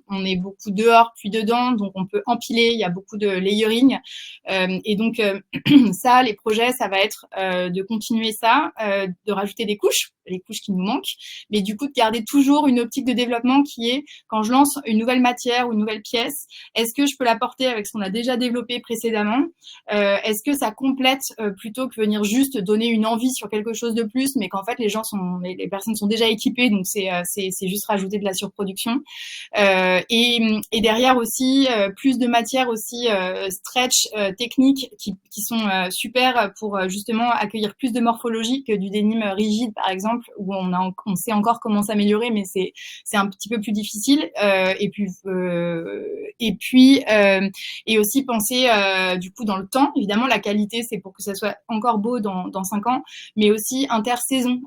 on est beaucoup dehors puis dedans, donc on peut empiler, il y a beaucoup de layering, et donc ça, les projets, ça va être de continuer ça, de rajouter des couches, les couches qui nous manquent, mais du coup de garder toujours une optique de développement qui est, quand je lance une nouvelle matière ou une nouvelle pièce, est-ce que je peux la porter avec ce qu'on a déjà développé développé précédemment. Est-ce que ça complète plutôt que venir juste donner une envie sur quelque chose de plus, mais qu'en fait les personnes sont déjà équipées, donc c'est juste rajouter de la surproduction. Et derrière aussi plus de matières aussi stretch techniques qui sont super pour justement accueillir plus de morphologie que du denim rigide par exemple, où on sait encore comment s'améliorer, mais c'est un petit peu plus difficile. Et aussi penser du coup dans le temps. Évidemment, la qualité, c'est pour que ça soit encore beau dans 5 ans, mais aussi intersaison.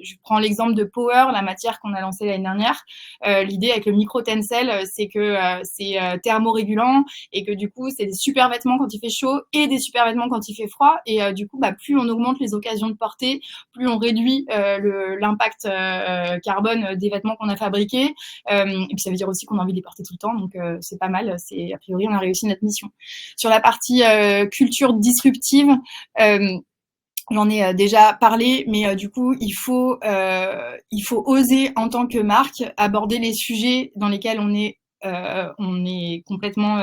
Je prends l'exemple de Power, la matière qu'on a lancée l'année dernière. L'idée avec le micro-tencel, c'est que c'est thermorégulant et que du coup, c'est des super vêtements quand il fait chaud et des super vêtements quand il fait froid. Et du coup, plus on augmente les occasions de porter, plus on réduit l'impact carbone des vêtements qu'on a fabriqués. Et puis, ça veut dire aussi qu'on a envie de les porter tout le temps. Donc, c'est pas mal. A priori, on a réussi notre mission. Sur la partie culture disruptive, j'en ai déjà parlé, mais du coup, il faut oser en tant que marque aborder les sujets dans lesquels on est complètement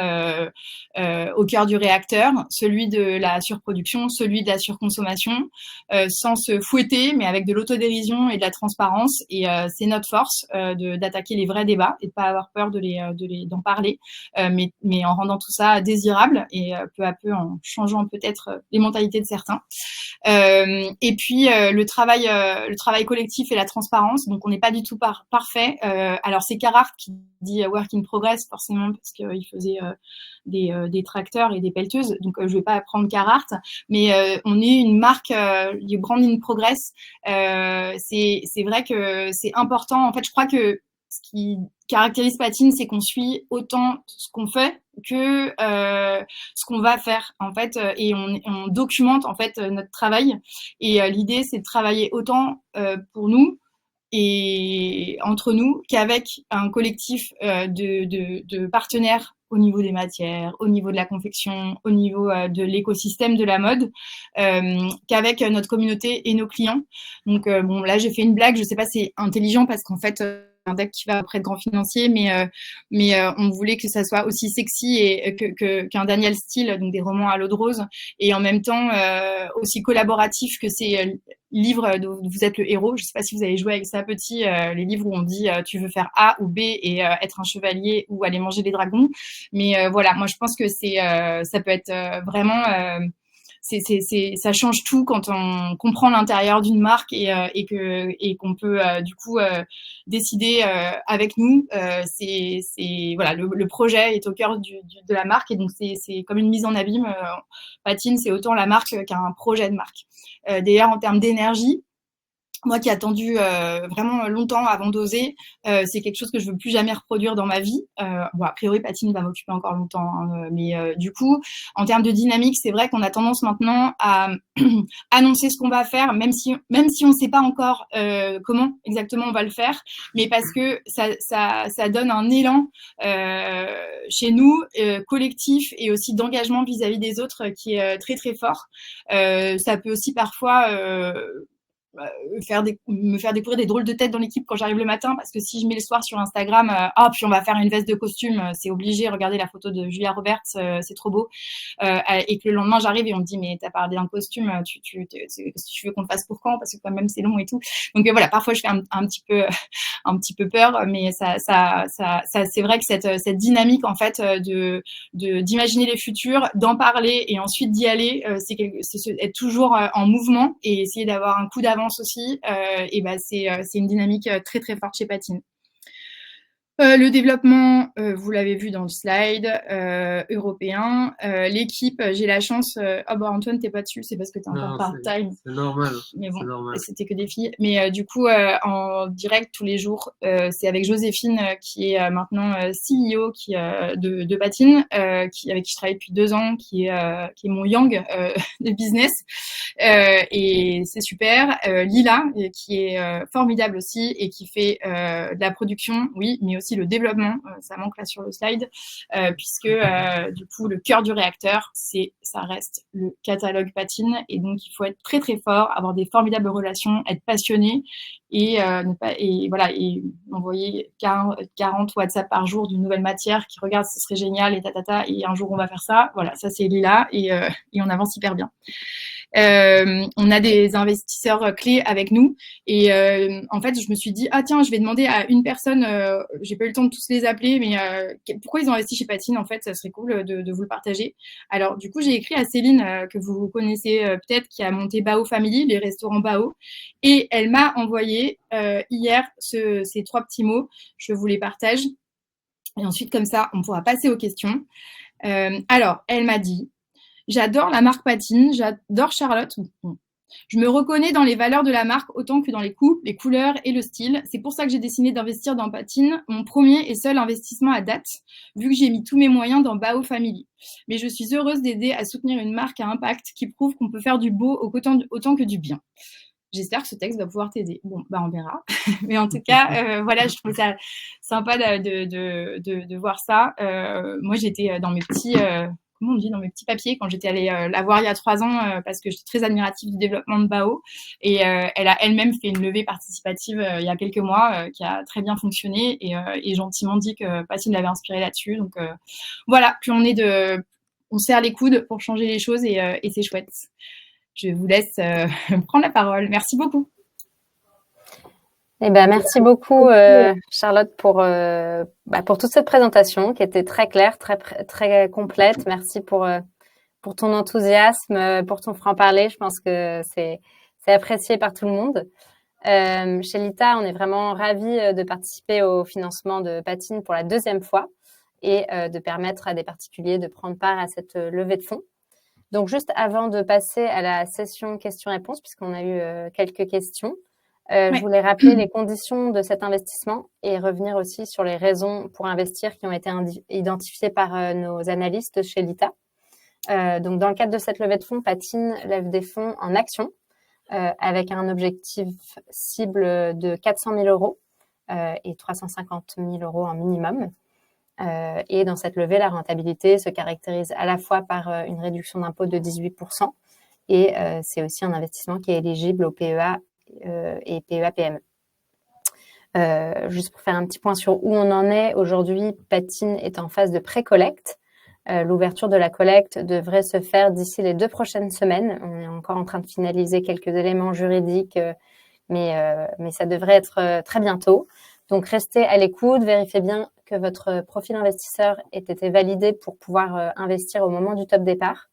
au cœur du réacteur, celui de la surproduction, celui de la surconsommation, sans se fouetter, mais avec de l'autodérision et de la transparence. Et c'est notre force d'attaquer les vrais débats et de pas avoir peur d'en parler, mais en rendant tout ça désirable et peu à peu en changeant peut-être les mentalités de certains. Et puis le travail collectif et la transparence. Donc on n'est pas du tout parfait. Alors c'est Carhartt qui dit work in progress forcément parce qu'il faisait des tracteurs et des pelleteuses. Donc je vais pas prendre Carhartt, mais on est une marque du brand in progress. C'est vrai que c'est important. En fait, je crois que ce qui caractérise Patine, c'est qu'on suit autant ce qu'on fait que ce qu'on va faire en fait, et on documente en fait notre travail. Et l'idée, c'est de travailler autant pour nous et entre nous qu'avec un collectif de partenaires au niveau des matières, au niveau de la confection, au niveau de l'écosystème de la mode, qu'avec notre communauté et nos clients. Donc bon, là j'ai fait une blague, je sais pas si c'est intelligent parce qu'en fait un deck qui va auprès de grands financiers, mais on voulait que ça soit aussi sexy et qu'un Daniel Steele, donc des romans à l'eau de rose, et en même temps aussi collaboratif que ces livres dont vous êtes le héros. Je sais pas si vous avez joué avec ça petit, les livres où on dit tu veux faire A ou B et être un chevalier ou aller manger des dragons. Mais voilà, moi je pense que ça peut être vraiment ça change tout quand on comprend l'intérieur d'une marque et qu'on peut du coup décider avec nous. Voilà, le projet est au cœur de la marque et donc c'est comme une mise en abîme. Patine, c'est autant la marque qu'un projet de marque. D'ailleurs, en termes d'énergie, moi qui ai attendu vraiment longtemps avant d'oser, c'est quelque chose que je veux plus jamais reproduire dans ma vie. Bon, a priori, Patine va m'occuper encore longtemps, hein, mais du coup, en termes de dynamique, c'est vrai qu'on a tendance maintenant à annoncer ce qu'on va faire, même si on ne sait pas encore comment exactement on va le faire, mais parce que ça donne un élan chez nous, collectif et aussi d'engagement vis-à-vis des autres qui est très très fort. Ça peut aussi parfois me faire découvrir des drôles de têtes dans l'équipe quand j'arrive le matin, parce que si je mets le soir sur Instagram, puis on va faire une veste de costume, c'est obligé, regardez la photo de Julia Roberts, c'est trop beau, et que le lendemain j'arrive et on me dit mais t'as parlé d'un costume, tu veux qu'on le fasse pour quand, parce que quand même c'est long et tout. Donc voilà, parfois je fais un petit peu peur, mais ça c'est vrai que cette dynamique en fait d'imaginer les futurs, d'en parler et ensuite d'y aller, c'est être toujours en mouvement et essayer d'avoir un coup d'avance aussi, c'est une dynamique très très forte chez Patine. Le développement, vous l'avez vu dans le slide, européen. L'équipe, j'ai la chance. Antoine, t'es pas dessus, c'est parce que t'es encore part-time. C'est normal. Mais bon, c'était que des filles. Mais du coup, en direct tous les jours, c'est avec Joséphine qui est maintenant CEO de Patine, avec qui je travaille depuis 2 ans, qui est mon yang de business. Et c'est super. Lila, qui est formidable aussi et qui fait de la production, oui, mais aussi le développement. Ça manque là sur le slide, puisque du coup, le cœur du réacteur, ça reste le catalogue Patine. Et donc, il faut être très, très fort, avoir des formidables relations, être passionné et voilà, et envoyer 40 WhatsApp par jour d'une nouvelle matière qui regarde, ce serait génial et et un jour on va faire ça. Voilà, ça c'est Lila et on avance hyper bien. On a des investisseurs clés avec nous et en fait je me suis dit tiens, je vais demander à une personne, j'ai pas eu le temps de tous les appeler, mais pourquoi ils ont investi chez Patine, en fait ça serait cool de vous le partager. Alors du coup j'ai écrit à Céline, que vous connaissez peut-être, qui a monté Bao Family, les restaurants Bao, et elle m'a envoyé hier ces 3 petits mots. Je vous les partage et ensuite comme ça on pourra passer aux questions. Alors elle m'a dit: j'adore la marque Patine, j'adore Charlotte. Je me reconnais dans les valeurs de la marque autant que dans les coûts, les couleurs et le style. C'est pour ça que j'ai décidé d'investir dans Patine, mon premier et seul investissement à date, vu que j'ai mis tous mes moyens dans Bao Family. Mais je suis heureuse d'aider à soutenir une marque à impact qui prouve qu'on peut faire du beau autant que du bien. J'espère que ce texte va pouvoir t'aider. Bon, on verra. Mais en tout cas, voilà, je trouve ça sympa de voir ça. Moi, j'étais dans mes petits... comment on dit, dans mes petits papiers quand j'étais allée la voir il y a 3 ans, parce que j'étais très admirative du développement de Bao. Et elle a elle-même fait une levée participative il y a quelques mois qui a très bien fonctionné et gentiment dit que Patine l'avait inspirée là-dessus. Donc voilà, plus on serre les coudes pour changer les choses et c'est chouette. Je vous laisse prendre la parole. Merci beaucoup. Eh ben, merci beaucoup, Charlotte, pour toute cette présentation qui était très claire, très, très complète. Merci pour ton enthousiasme, pour ton franc-parler. Je pense que c'est apprécié par tout le monde. Chez Lita, on est vraiment ravis de participer au financement de Patine pour la 2e fois et de permettre à des particuliers de prendre part à cette levée de fonds. Donc, juste avant de passer à la session questions-réponses, puisqu'on a eu quelques questions, je voulais rappeler les conditions de cet investissement et revenir aussi sur les raisons pour investir qui ont été identifiées par nos analystes chez Lita. Donc, dans le cadre de cette levée de fonds, Patine lève des fonds en actions avec un objectif cible de 400 000 euros et 350 000 euros en minimum. Et dans cette levée, la rentabilité se caractérise à la fois par une réduction d'impôt de 18% et c'est aussi un investissement qui est éligible au PEA et PEA-PME. Juste pour faire un petit point sur où on en est, aujourd'hui, Patine est en phase de pré-collecte. L'ouverture de la collecte devrait se faire d'ici les 2 prochaines semaines. On est encore en train de finaliser quelques éléments juridiques, mais ça devrait être très bientôt. Donc, restez à l'écoute, vérifiez bien que votre profil investisseur ait été validé pour pouvoir investir au moment du top départ.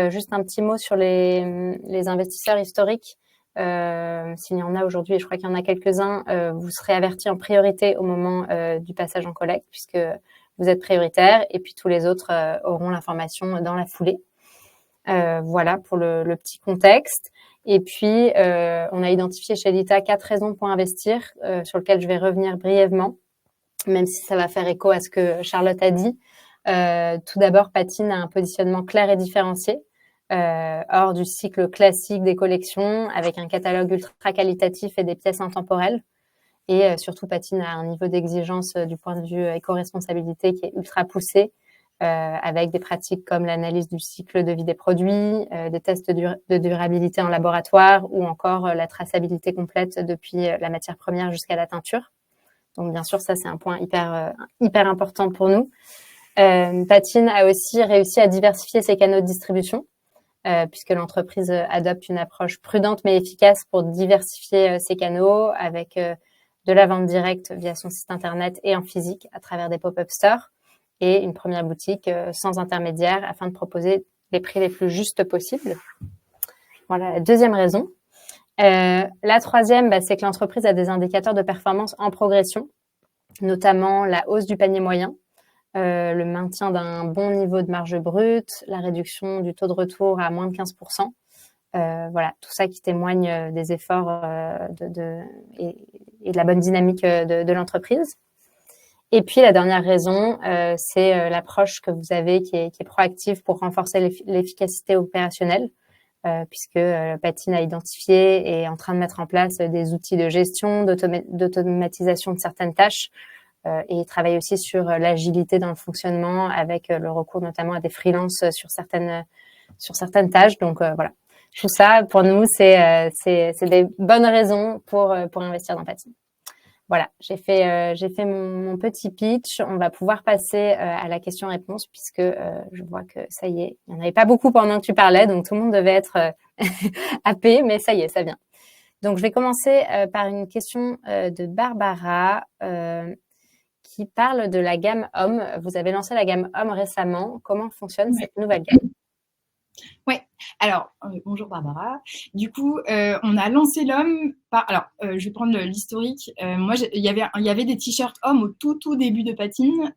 Juste un petit mot sur les investisseurs historiques. S'il y en a aujourd'hui, et je crois qu'il y en a quelques-uns, vous serez avertis en priorité au moment du passage en collecte, puisque vous êtes prioritaire, et puis tous les autres auront l'information dans la foulée. Voilà pour le petit contexte. Et puis, on a identifié chez Lita 4 raisons pour investir, sur lesquelles je vais revenir brièvement, même si ça va faire écho à ce que Charlotte a dit. Tout d'abord, Patine a un positionnement clair et différencié, hors du cycle classique des collections, avec un catalogue ultra qualitatif et des pièces intemporelles. Et surtout, Patine a un niveau d'exigence du point de vue éco-responsabilité qui est ultra poussé, avec des pratiques comme l'analyse du cycle de vie des produits, des tests de durabilité en laboratoire ou encore la traçabilité complète depuis la matière première jusqu'à la teinture. Donc, bien sûr, ça, c'est un point hyper important pour nous. Patine a aussi réussi à diversifier ses canaux de distribution, puisque l'entreprise adopte une approche prudente mais efficace pour diversifier ses canaux avec de la vente directe via son site internet et en physique à travers des pop-up stores et une première boutique sans intermédiaire afin de proposer les prix les plus justes possibles. Voilà la 2e raison. La 3e, c'est que l'entreprise a des indicateurs de performance en progression, notamment la hausse du panier moyen, le maintien d'un bon niveau de marge brute, la réduction du taux de retour à moins de 15%. Voilà, tout ça qui témoigne des efforts et de la bonne dynamique de l'entreprise. Et puis, la dernière raison, c'est l'approche que vous avez qui est proactive pour renforcer l'efficacité opérationnelle. puisque Patine a identifié et est en train de mettre en place des outils de gestion, d'automatisation de certaines tâches, et travaille aussi sur l'agilité dans le fonctionnement avec le recours notamment à des freelances sur certaines tâches. Donc voilà, tout ça pour nous c'est des bonnes raisons pour investir dans Patine. Voilà, j'ai fait mon petit pitch. On va pouvoir passer à la question-réponse puisque je vois que ça y est, il n'y en avait pas beaucoup pendant que tu parlais, donc tout le monde devait être happé, mais ça y est, ça vient. Donc je vais commencer par une question de Barbara qui parle de la gamme Homme. Vous avez lancé la gamme Homme récemment. Comment fonctionne cette nouvelle gamme? Ouais. Alors, bonjour Barbara. Du coup, on a lancé l'homme par. Alors, je vais prendre l'historique. Moi, il y avait des t-shirts hommes au tout début de Patine,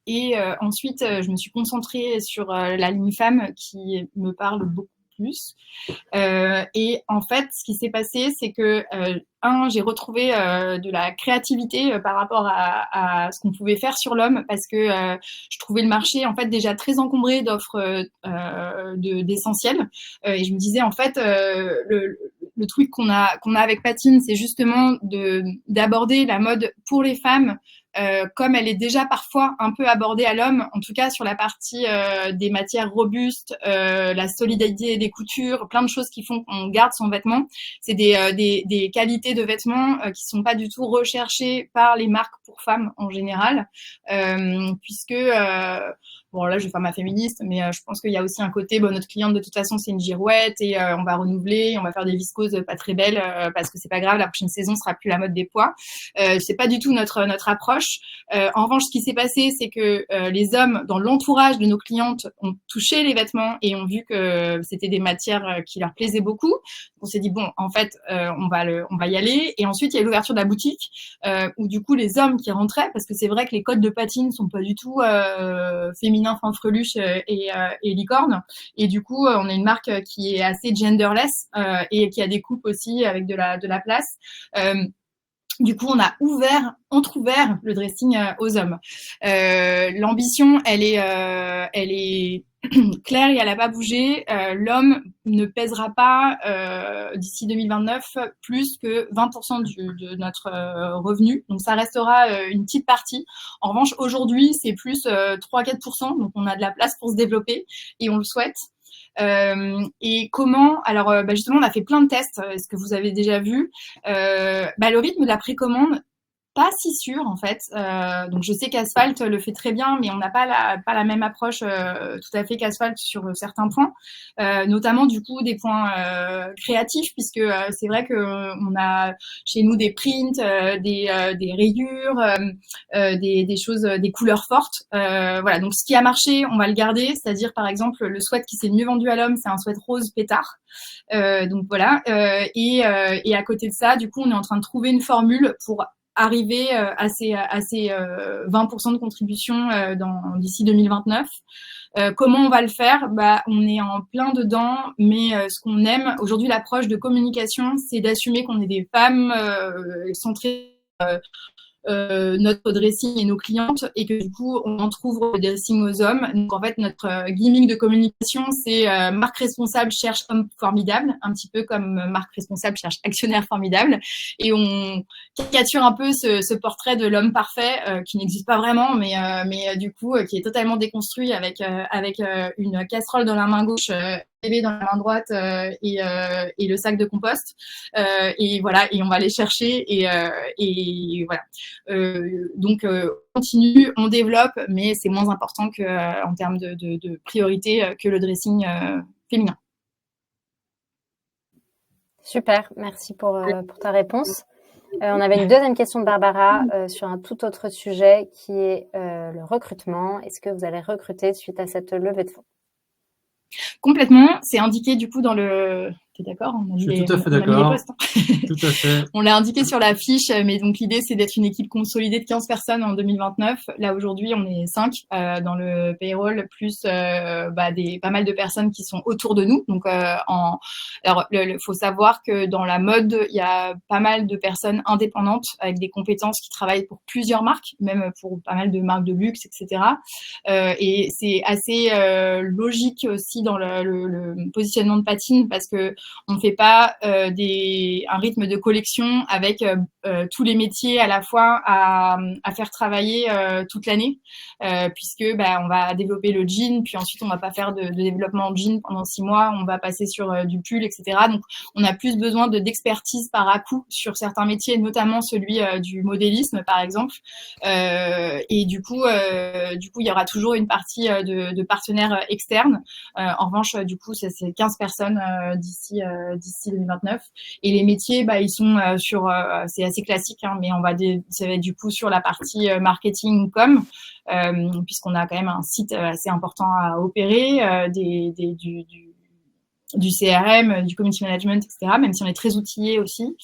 et ensuite, je me suis concentrée sur la ligne femme qui me parle beaucoup plus. Et en fait, ce qui s'est passé, c'est que j'ai retrouvé de la créativité par rapport à ce qu'on pouvait faire sur l'homme, parce que je trouvais le marché en fait déjà très encombré d'offres d'essentiels, et je me disais en fait le truc qu'on a avec Patine, c'est justement d'aborder la mode pour les femmes. Comme elle est déjà parfois un peu abordée à l'homme, en tout cas sur la partie des matières robustes, la solidité des coutures, plein de choses qui font qu'on garde son vêtement. C'est des qualités de vêtements qui sont pas du tout recherchées par les marques pour femmes en général, puisque bon là je vais faire ma féministe, mais je pense qu'il y a aussi un côté, bon, notre cliente de toute façon c'est une girouette et on va renouveler, on va faire des viscoses pas très belles parce que c'est pas grave, la prochaine saison sera plus la mode des poids. C'est pas du tout notre approche. En revanche, ce qui s'est passé, c'est que les hommes dans l'entourage de nos clientes ont touché les vêtements et ont vu que c'était des matières qui leur plaisaient beaucoup. On s'est dit bon, en fait, on va y aller. Et ensuite, il y a l'ouverture de la boutique où du coup les hommes qui rentraient, parce que c'est vrai que les codes de Patine sont pas du tout féminins, fanfreluches et licorne. Et du coup, on a une marque qui est assez genderless et qui a des coupes aussi avec de la place. Du coup, on a entrouvert le dressing aux hommes. L'ambition, elle est claire et elle n'a pas bougé. L'homme ne pèsera pas d'ici 2029 plus que 20% de notre revenu. Donc, ça restera une petite partie. En revanche, aujourd'hui, c'est plus 3-4%. Donc, on a de la place pour se développer et on le souhaite. Et comment? Alors, justement, on a fait plein de tests. Ce que vous avez déjà vu, le rythme de la précommande, pas si sûr en fait. Donc je sais qu'Asphalt le fait très bien, mais on n'a pas la même approche tout à fait qu'Asphalt sur certains points, notamment du coup des points créatifs, puisque c'est vrai que on a chez nous des prints, des rayures, des choses, des couleurs fortes. Voilà, donc ce qui a marché, on va le garder. C'est-à-dire par exemple le sweat qui s'est mieux vendu à l'homme, c'est un sweat rose pétard. Donc voilà, et à côté de ça, du coup, on est en train de trouver une formule pour arriver à ces 20% de contribution d'ici 2029. Comment on va le faire? On est en plein dedans, mais ce qu'on aime aujourd'hui, l'approche de communication, c'est d'assumer qu'on est des femmes centrées notre dressing et nos clientes, et que du coup on entrouvre le dressing aux hommes. Donc en fait notre gimmick de communication, c'est marque responsable cherche homme formidable, un petit peu comme marque responsable cherche actionnaire formidable, et on caricature un peu ce portrait de l'homme parfait qui n'existe pas vraiment, mais du coup qui est totalement déconstruit avec une casserole dans la main gauche, bébé dans la main droite et le sac de compost, et voilà, et on va les chercher et voilà. Donc on continue, on développe, mais c'est moins important en termes de priorité que le dressing féminin. Super, merci pour ta réponse. On avait une deuxième question de Barbara sur un tout autre sujet qui est le recrutement. Est-ce que vous allez recruter suite à cette levée de fonds? Complètement, c'est indiqué du coup dans T'es d'accord? Je suis tout à fait on a mis les d'accord. postes, hein. Tout à fait. On l'a indiqué sur la fiche, mais donc l'idée, c'est d'être une équipe consolidée de 15 personnes en 2029. Là, aujourd'hui, on est 5 dans le payroll, plus pas mal de personnes qui sont autour de nous. Donc, alors, faut savoir que dans la mode, il y a pas mal de personnes indépendantes avec des compétences qui travaillent pour plusieurs marques, même pour pas mal de marques de luxe, etc. Et c'est assez logique aussi dans le positionnement de Patine, parce que on fait pas un rythme de collection avec tous les métiers à la fois à faire travailler toute l'année, puisque on va développer le jean, puis ensuite on va pas faire de développement en jean pendant 6 mois, on va passer sur du pull, etc. Donc on a plus besoin d'expertise par à-coup sur certains métiers, notamment celui du modélisme par exemple. Et du coup, il y aura toujours une partie de partenaires externes. En revanche, du coup, c'est 15 personnes d'ici 2029. Et les métiers, ils sont c'est assez classique, hein, mais ça va être du coup sur la partie marketing com, puisqu'on a quand même un site assez important à opérer, du CRM, du community management, etc., même si on est très outillé aussi.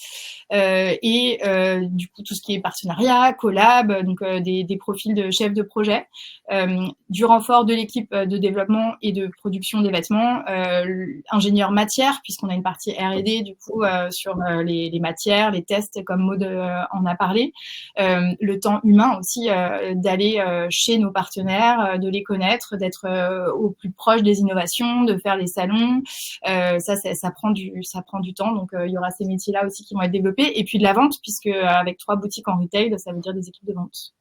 Du coup, tout ce qui est partenariat, collab, donc des profils de chefs de projet, du renfort de l'équipe de développement et de production des vêtements, ingénieur matière, puisqu'on a une partie R&D du coup sur les matières, les tests, comme Maud en a parlé, le temps humain aussi d'aller chez nos partenaires, de les connaître, d'être au plus proche des innovations, de faire les salons. Ça prend du temps, donc il y aura ces métiers-là aussi qui vont être développés, et puis de la vente, puisque avec 3 boutiques en retail, ça veut dire des équipes de vente.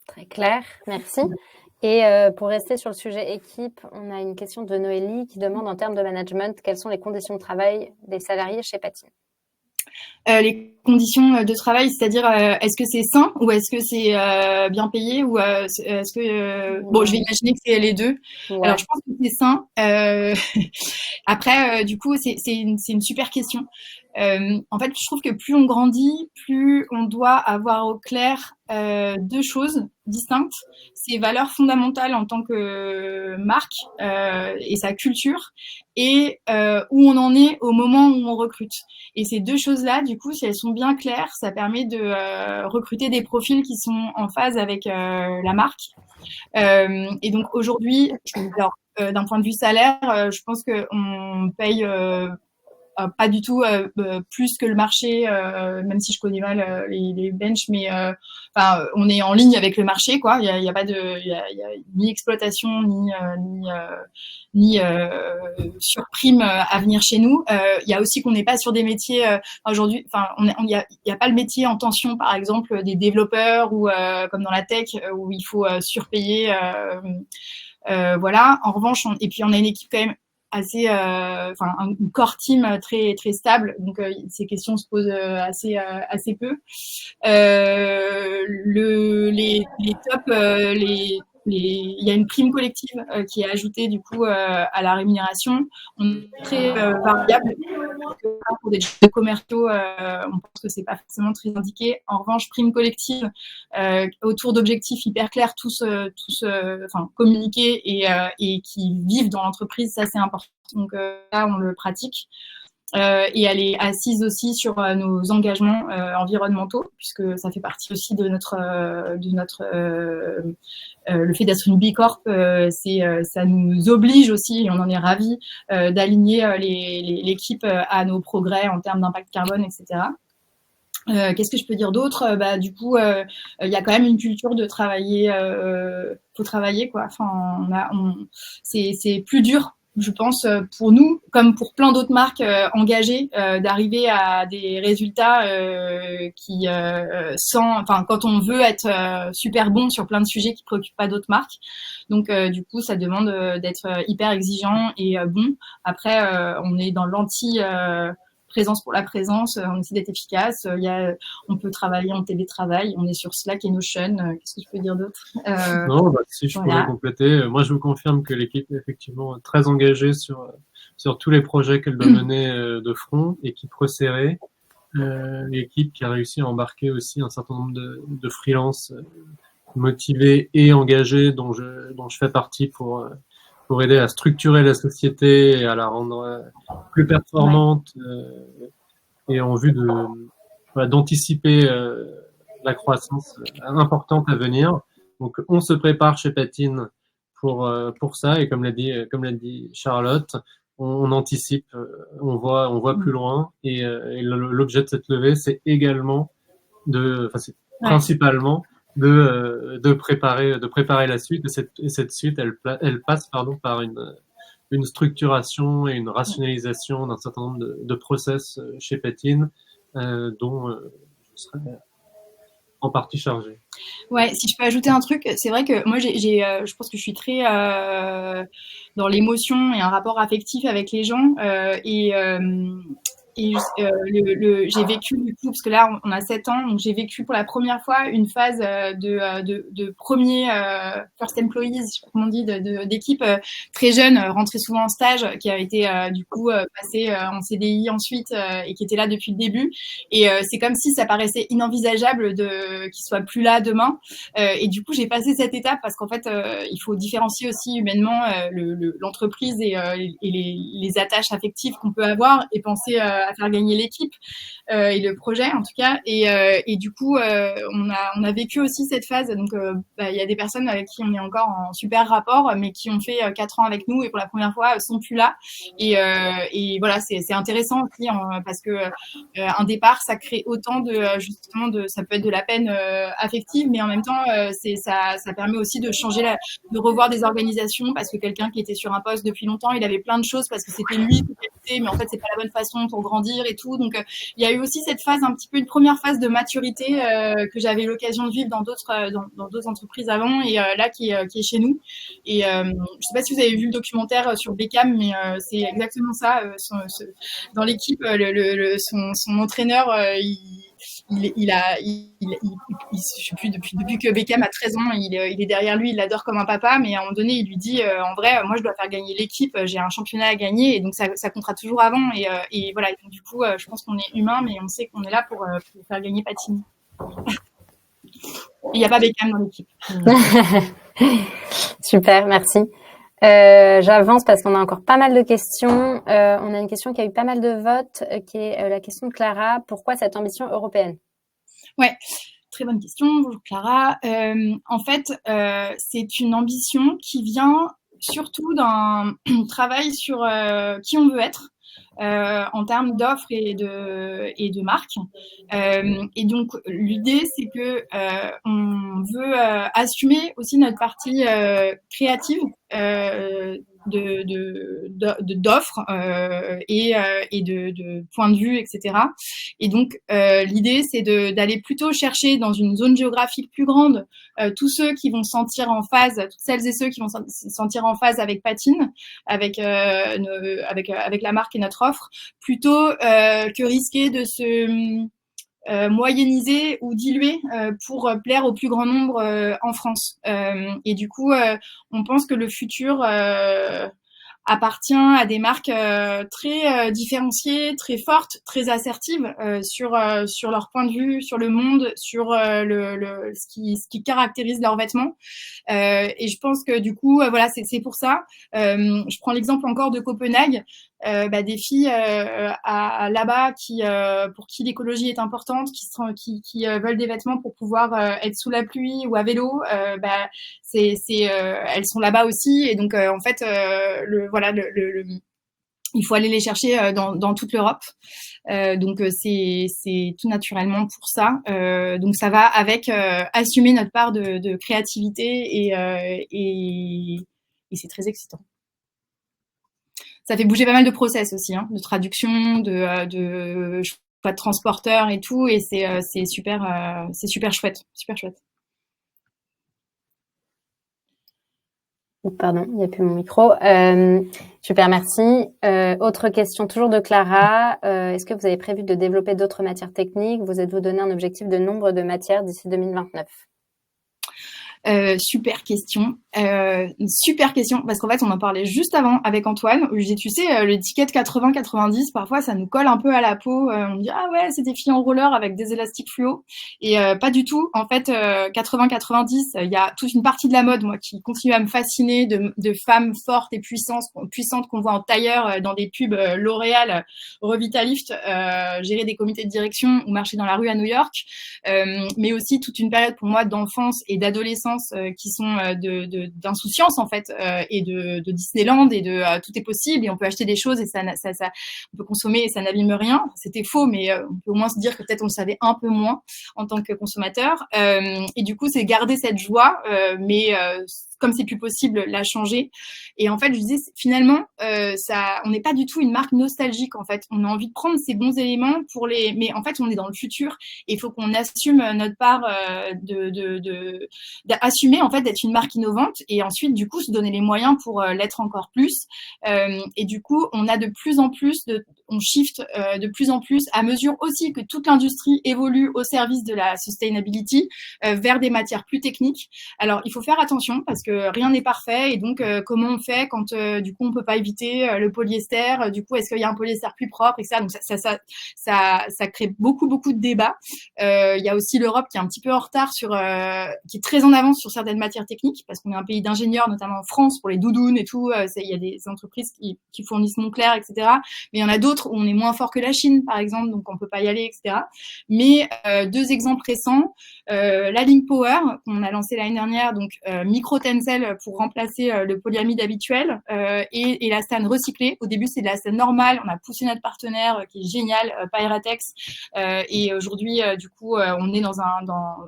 Très clair, merci. Et pour rester sur le sujet équipe, on a une question de Noélie qui demande, en termes de management, quelles sont les conditions de travail des salariés chez Patine? Les conditions de travail, c'est-à-dire est-ce que c'est sain ou est-ce que c'est bien payé, ou est-ce que bon, je vais imaginer que c'est les deux. Ouais. Alors je pense que c'est sain. Après, du coup, c'est une super question. En fait, je trouve que plus on grandit, plus on doit avoir au clair 2 choses distinctes: ses valeurs fondamentales en tant que marque et sa culture, et où on en est au moment où on recrute. Et ces 2 choses-là, du coup, si elles sont bien claires, ça permet de recruter des profils qui sont en phase avec la marque. Et donc aujourd'hui, d'un point de vue salaire, je pense qu'on paye pas du tout plus que le marché, même si je connais mal les benches, mais on est en ligne avec le marché, quoi. Il y a pas il y a ni exploitation ni surprime à venir chez nous. Il y a aussi qu'on n'est pas sur des métiers aujourd'hui. Il y a pas le métier en tension, par exemple, des développeurs, ou comme dans la tech où il faut surpayer. Voilà. En revanche, et puis on a une équipe quand même assez, un core team très très stable, donc ces questions se posent assez peu. Les tops, il y a une prime collective qui est ajoutée du coup à la rémunération. On est très variable. Pour des jobs commerciaux, on pense que c'est pas forcément très indiqué. En revanche, prime collective autour d'objectifs hyper clairs, tous communiqués et qui vivent dans l'entreprise, ça c'est important. Donc là, on le pratique. Et elle est assise aussi sur nos engagements environnementaux, puisque ça fait partie aussi de le fait d'être une B Corp, ça nous oblige aussi, et on en est ravis, d'aligner l'équipe à nos progrès en termes d'impact carbone, etc. Qu'est-ce que je peux dire d'autre? Du coup, il y a quand même une culture de travailler. Faut travailler, quoi. Enfin, c'est plus dur, je pense, pour nous, comme pour plein d'autres marques engagées, d'arriver à des résultats quand on veut être super bon sur plein de sujets qui préoccupent pas d'autres marques. Donc, du coup, ça demande d'être hyper exigeant et bon. Après, on est dans l'anti présence pour la présence, on essaie d'être efficace. On peut travailler en télétravail, on est sur Slack et Notion. Qu'est-ce que je peux dire d'autre? Non, si je pourrais compléter, moi je vous confirme que l'équipe est effectivement très engagée sur tous les projets qu'elle doit mener de front, équipe resserrée, l'équipe qui a réussi à embarquer aussi un certain nombre de freelances motivés et engagés, dont je fais partie pour pour aider à structurer la société et à la rendre plus performante et en vue d'anticiper la croissance importante à venir. Donc, on se prépare chez Patine pour ça, et comme l'a dit Charlotte, on anticipe, on voit plus loin, et l'objet de cette levée, c'est également principalement de préparer la suite, et cette suite, elle passe par une structuration et une rationalisation d'un certain nombre de process chez Patine, dont je serai en partie chargé. Ouais, si je peux ajouter un truc, c'est vrai que moi, je pense que je suis très dans l'émotion et un rapport affectif avec les gens. J'ai vécu du coup, parce que là on a 7 ans, donc j'ai vécu pour la première fois une phase de premier first employees, je sais pas comment on dit, d'équipe très jeune, rentrée souvent en stage, qui a été du coup passée en CDI ensuite et qui était là depuis le début. Et c'est comme si ça paraissait inenvisageable qu'il soit plus là demain. Et du coup j'ai passé cette étape parce qu'en fait il faut différencier aussi humainement l'entreprise et les attaches affectives qu'on peut avoir, et penser à faire gagner l'équipe et le projet en tout cas. Et du coup, on a vécu aussi cette phase. Donc, y a des personnes avec qui on est encore en super rapport, mais qui ont fait 4 ans avec nous et pour la première fois sont plus là. Et voilà, c'est intéressant aussi parce que un départ, ça crée autant justement ça peut être de la peine affective, mais en même temps, ça permet aussi de changer, de revoir des organisations, parce que quelqu'un qui était sur un poste depuis longtemps, il avait plein de choses parce que c'était lui qui était, mais en fait c'est pas la bonne façon pour grandir et tout. Donc il y a eu aussi cette phase, un petit peu une première phase de maturité que j'avais eu l'occasion de vivre dans d'autres entreprises avant, et là qui est chez nous. Et je sais pas si vous avez vu le documentaire sur Beckham, mais c'est exactement ça. Dans l'équipe, son entraîneur, je sais plus, depuis que Beckham a 13 ans, il est derrière lui, il l'adore comme un papa, mais à un moment donné, il lui dit en vrai, moi je dois faire gagner l'équipe, j'ai un championnat à gagner, et donc ça comptera toujours avant. Et voilà, et donc, du coup, je pense qu'on est humain, mais on sait qu'on est là pour faire gagner Patine. Il n'y a pas Beckham dans l'équipe. Super, merci. J'avance parce qu'on a encore pas mal de questions. On a une question qui a eu pas mal de votes, qui est la question de Clara. Pourquoi cette ambition européenne? Ouais, très bonne question. Bonjour Clara. En fait, c'est une ambition qui vient surtout d'un travail sur qui on veut être. En termes d'offres et de marques. Et donc, l'idée, c'est que on veut assumer aussi notre partie créative d'offres et de points de vue, etc. Et donc, l'idée, c'est d'aller plutôt chercher dans une zone géographique plus grande tous ceux qui vont se sentir en phase, toutes celles et ceux qui vont se sentir en phase avec Patine, avec la marque et notre offre, plutôt que risquer de se moyenniser ou diluer pour plaire au plus grand nombre en France. Et du coup, on pense que le futur appartient à des marques très différenciées, très fortes, très assertives sur leur point de vue, sur le monde, sur ce qui caractérise leurs vêtements. Et je pense que du coup, voilà, c'est pour ça. Je prends l'exemple encore de Copenhague. Des filles là-bas pour qui l'écologie est importante, qui veulent des vêtements pour pouvoir être sous la pluie ou à vélo, elles sont là-bas aussi. Et donc en fait, il faut aller les chercher dans toute l'Europe. Donc c'est tout naturellement pour ça. Donc ça va avec assumer notre part de créativité et c'est très excitant. Ça fait bouger pas mal de process aussi, hein, de traduction, de choix de transporteur et tout, et c'est super chouette, super chouette. Pardon, il n'y a plus mon micro. Super, merci. Autre question, toujours de Clara. Est-ce que vous avez prévu de développer d'autres matières techniques? Vous êtes-vous donné un objectif de nombre de matières d'ici 2029? Super question. Super question, parce qu'en fait, on en parlait juste avant avec Antoine, où je dis, tu sais, l'étiquette 80-90, parfois, ça nous colle un peu à la peau. On dit, ah ouais, c'est des filles en roller avec des élastiques fluo. Et pas du tout. En fait, 80-90, il y a toute une partie de la mode, moi, qui continue à me fasciner, de femmes fortes et puissantes qu'on voit en tailleur dans des pubs L'Oréal, Revitalift, gérer des comités de direction ou marcher dans la rue à New York. Mais aussi toute une période pour moi d'enfance et d'adolescence qui sont d'insouciance en fait et de Disneyland et de tout est possible et on peut acheter des choses et ça on peut consommer et ça n'abîme rien. C'était faux, mais on peut au moins se dire que peut-être on le savait un peu moins en tant que consommateur. Et du coup, c'est garder cette joie, mais comme c'est plus possible, la changer. Et en fait, je disais, finalement, on n'est pas du tout une marque nostalgique, en fait. On a envie de prendre ces bons éléments mais en fait, on est dans le futur et il faut qu'on assume notre part d'assumer, en fait, d'être une marque innovante et ensuite, du coup, se donner les moyens pour l'être encore plus. Et du coup, on a de plus en plus on shift de plus en plus à mesure aussi que toute l'industrie évolue au service de la sustainability vers des matières plus techniques. Alors, il faut faire attention parce que rien n'est parfait et donc comment on fait quand du coup on peut pas éviter le polyester, du coup est-ce qu'il y a un polyester plus propre et ça, donc ça crée beaucoup de débats. Il y a aussi l'Europe qui est un petit peu en retard qui est très en avance sur certaines matières techniques parce qu'on est un pays d'ingénieurs, notamment en France pour les doudounes et tout. Il y a des entreprises qui fournissent Moncler, etc. Mais il y en a d'autres où on est moins fort que la Chine, par exemple, donc on peut pas y aller, etc. Mais deux exemples récents, la Link Power qu'on a lancé l'année dernière, donc micro tencel pour remplacer le polyamide habituel et l'élastane recyclé. Au début, c'est de l'élastane normal. On a poussé notre partenaire qui est génial, Pyratex, et aujourd'hui, du coup, on est dans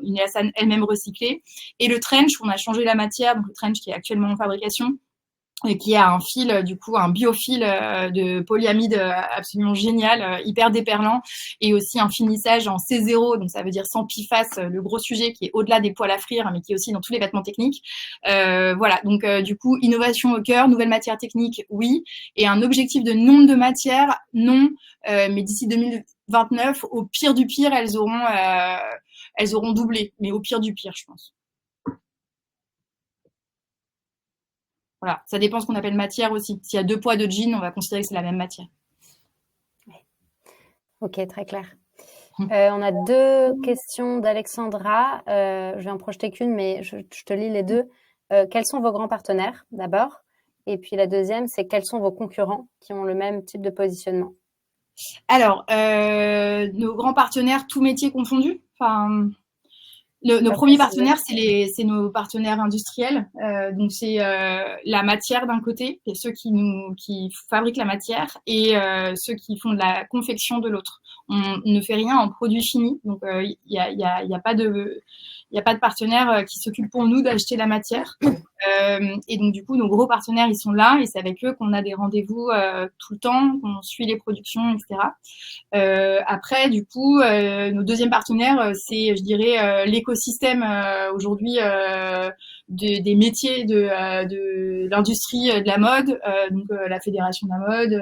une élastane elle-même recyclée. Et le trench, on a changé la matière, donc le trench qui est actuellement en fabrication, et qui a un fil, du coup, un biofil de polyamide absolument génial, hyper déperlant, et aussi un finissage en C0, donc ça veut dire sans PFAS, le gros sujet qui est au-delà des poêles à frire, mais qui est aussi dans tous les vêtements techniques. Voilà, donc du coup, innovation au cœur, nouvelles matières techniques, oui, et un objectif de nombre de matières, non, mais d'ici 2029, au pire du pire, elles auront doublé, mais au pire du pire, je pense. Voilà, ça dépend ce qu'on appelle matière aussi. S'il y a 2 poids de jeans, on va considérer que c'est la même matière. Ok, très clair. On a 2 questions d'Alexandra. Je vais en projeter qu'une, mais je te lis les 2. Quels sont vos grands partenaires, d'abord? Et puis la deuxième, c'est quels sont vos concurrents qui ont le même type de positionnement? Alors, nos grands partenaires, tous métiers confondus. Enfin, nos premiers partenaires, c'est nos partenaires industriels. Donc c'est la matière d'un côté, et ceux qui fabriquent la matière, et ceux qui font de la confection de l'autre. On ne fait rien en produit fini, donc il y a pas de partenaire qui s'occupe pour nous d'acheter la matière. Et donc du coup, nos gros partenaires, ils sont là, et c'est avec eux qu'on a des rendez-vous tout le temps, qu'on suit les productions, etc. Après, du coup, nos deuxièmes partenaires, c'est, je dirais, l'écosystème aujourd'hui des métiers de l'industrie de la mode, donc la fédération de la mode,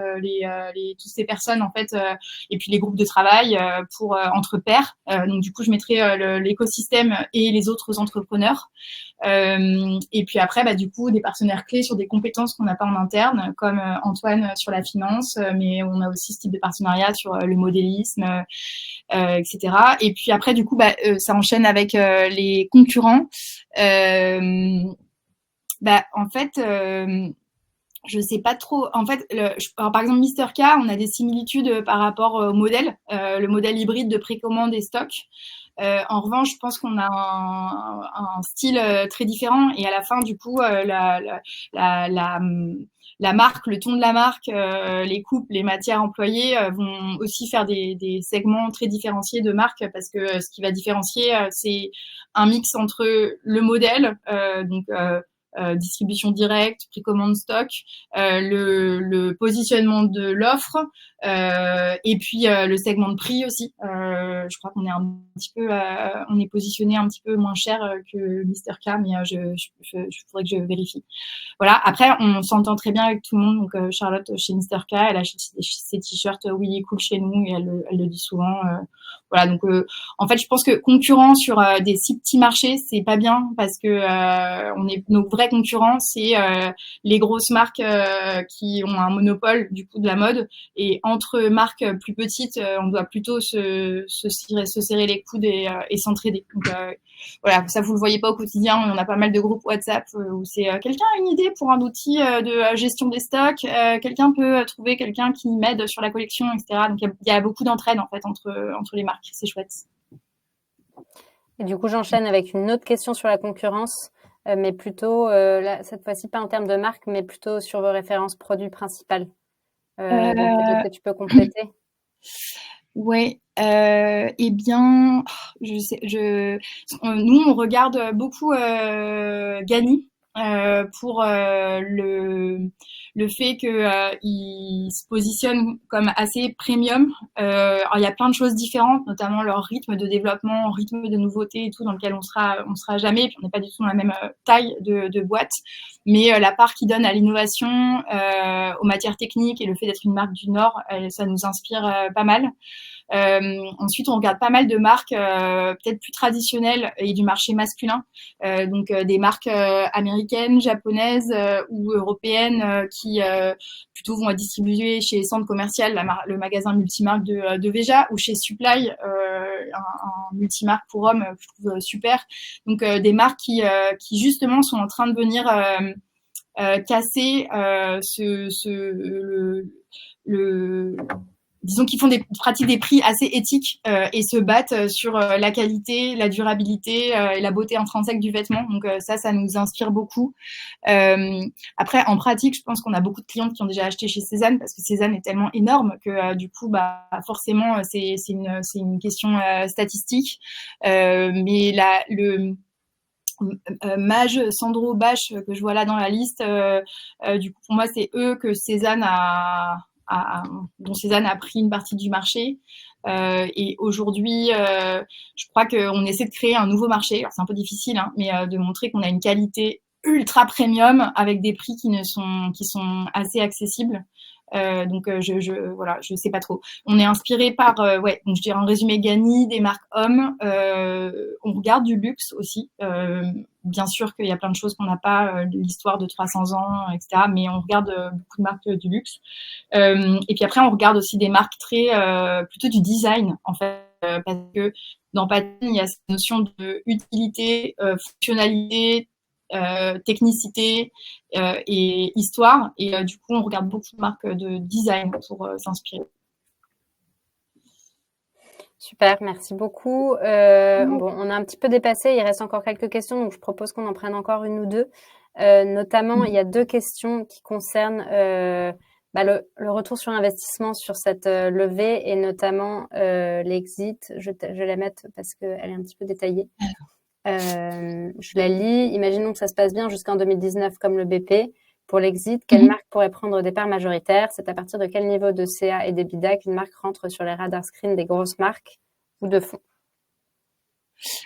toutes ces personnes en fait, et puis les groupes de travail pour entre pairs. Donc du coup, je mettrais l'écosystème et les autres entrepreneurs. Et puis après, du coup, des partenaires clés sur des compétences qu'on n'a pas en interne, comme Antoine sur la finance, mais on a aussi ce type de partenariat sur le modélisme, etc. Et puis après, du coup, ça enchaîne avec les concurrents. En fait, je sais pas trop. En fait, alors, par exemple, Mister K, on a des similitudes par rapport au modèle, le modèle hybride de précommande et stock. En revanche, je pense qu'on a un style très différent et à la fin, du coup, la marque, le ton de la marque, les coupes, les matières employées vont aussi faire des segments très différenciés de marque parce que ce qui va différencier, c'est un mix entre le modèle, donc distribution directe, précommande stock, le positionnement de l'offre, et puis le segment de prix aussi. Je crois qu'on est un petit peu, on est positionné un petit peu moins cher que Mister K, mais je faudrait que je vérifie. Voilà. Après, on s'entend très bien avec tout le monde. Donc Charlotte chez Mister K, elle achète ses t-shirts Willy Cool chez nous et elle le dit souvent. Voilà. Donc en fait, je pense que concurrent sur des si petits marchés, c'est pas bien parce que nos vrais concurrents, c'est les grosses marques qui ont un monopole du coup de la mode, et entre marques plus petites, on doit plutôt se serrer les coudes et s'entraider. Donc voilà, ça vous le voyez pas au quotidien. On a pas mal de groupes WhatsApp où c'est quelqu'un a une idée pour un outil de gestion des stocks, quelqu'un peut trouver quelqu'un qui m'aide sur la collection, etc. Donc il y a beaucoup d'entraide en fait entre les marques. C'est chouette. Et du coup, j'enchaîne avec une autre question sur la concurrence, mais plutôt, là, cette fois-ci, pas en termes de marque, mais plutôt sur vos références produits principales. Donc peut-être que tu peux compléter. Ouais, eh bien, nous on regarde beaucoup Gany pour le fait que il se positionne comme assez premium. Alors il y a plein de choses différentes, notamment leur rythme de développement, rythme de nouveauté et tout, dans lequel on sera jamais. Et puis on n'est pas du tout dans la même taille de boîte, mais la part qu'ils donnent à l'innovation, aux matières techniques et le fait d'être une marque du Nord, ça nous inspire pas mal. Ensuite, on regarde pas mal de marques peut-être plus traditionnelles et du marché masculin, donc des marques américaines, japonaises ou européennes qui plutôt vont être distribuées chez Centre Commercial, le magasin multimarque de Veja, ou chez Supply, un multimarque pour hommes que je trouve super. Donc des marques qui justement sont en train de venir casser disons qu'ils font des pratiques des prix assez éthiques et se battent sur la qualité, la durabilité et la beauté intrinsèque du vêtement. Donc ça nous inspire beaucoup. Après, en pratique, je pense qu'on a beaucoup de clientes qui ont déjà acheté chez Cézanne parce que Cézanne est tellement énorme que du coup, forcément, c'est une question statistique. Mais Mage, Sandro, Bâche que je vois là dans la liste, du coup, pour moi, c'est eux que Cézanne dont Cézanne a pris une partie du marché. Et aujourd'hui, je crois qu'on essaie de créer un nouveau marché. Alors, c'est un peu difficile, hein, mais de montrer qu'on a une qualité ultra premium avec des prix qui sont assez accessibles. Donc je sais pas trop. On est inspiré par donc je dirais en résumé Gany, des marques hommes. On regarde du luxe aussi. Bien sûr qu'il y a plein de choses qu'on n'a pas, l'histoire de 300 ans, etc. Mais on regarde beaucoup de marques du luxe. Et puis après, on regarde aussi des marques très plutôt du design en fait, parce que dans Patine, il y a cette notion de utilité, fonctionnalité, technicité et histoire. Et du coup, on regarde beaucoup de marques de design pour s'inspirer. Super, merci beaucoup. Bon, on a un petit peu dépassé, il reste encore quelques questions, donc je propose qu'on en prenne encore une ou deux. Notamment, il y a deux questions qui concernent le retour sur investissement sur cette levée et notamment l'exit. Je vais la mettre parce qu'elle est un petit peu détaillée. Je la lis. Imaginons que ça se passe bien jusqu'en 2019 comme le BP. Pour l'exit, quelle marque pourrait prendre des parts majoritaires? C'est à partir de quel niveau de CA et d'EBITDA qu'une marque rentre sur les radars screen des grosses marques ou de fonds?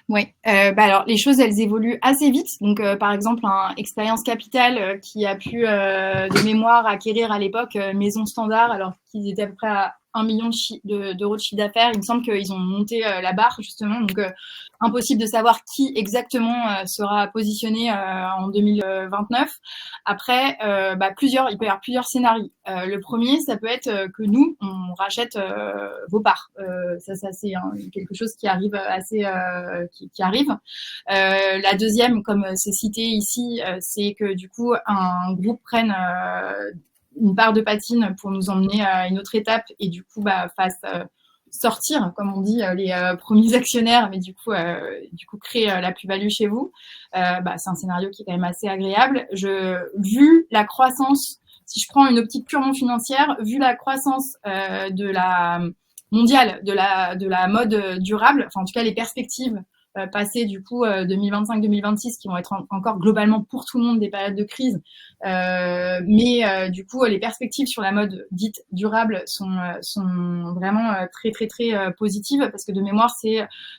Oui, alors les choses elles évoluent assez vite. Donc par exemple, Expérience Capital qui a pu de mémoire acquérir à l'époque Maison Standard alors qu'ils étaient à peu près à 1 million d'euros de chiffre d'affaires. Il me semble qu'ils ont monté la barre justement. Donc impossible de savoir qui exactement sera positionné en 2029. Après, il peut y avoir plusieurs scénarios. Le premier, ça peut être que nous, on rachète vos parts. Ça c'est quelque chose qui arrive qui arrive. La deuxième, comme c'est cité ici, c'est que du coup, un groupe prenne une part de Patine pour nous emmener à une autre étape et du coup, fasse sortir, comme on dit, les premiers actionnaires, mais du coup créer la plus-value chez vous. C'est un scénario qui est quand même assez agréable. Vu la croissance, si je prends une optique purement financière, vu la croissance de la mondiale de la mode durable, enfin en tout cas les perspectives passer du coup 2025-2026 qui vont être encore globalement pour tout le monde des périodes de crise. Mais du coup, les perspectives sur la mode dite durable sont vraiment très, très, très positives parce que de mémoire,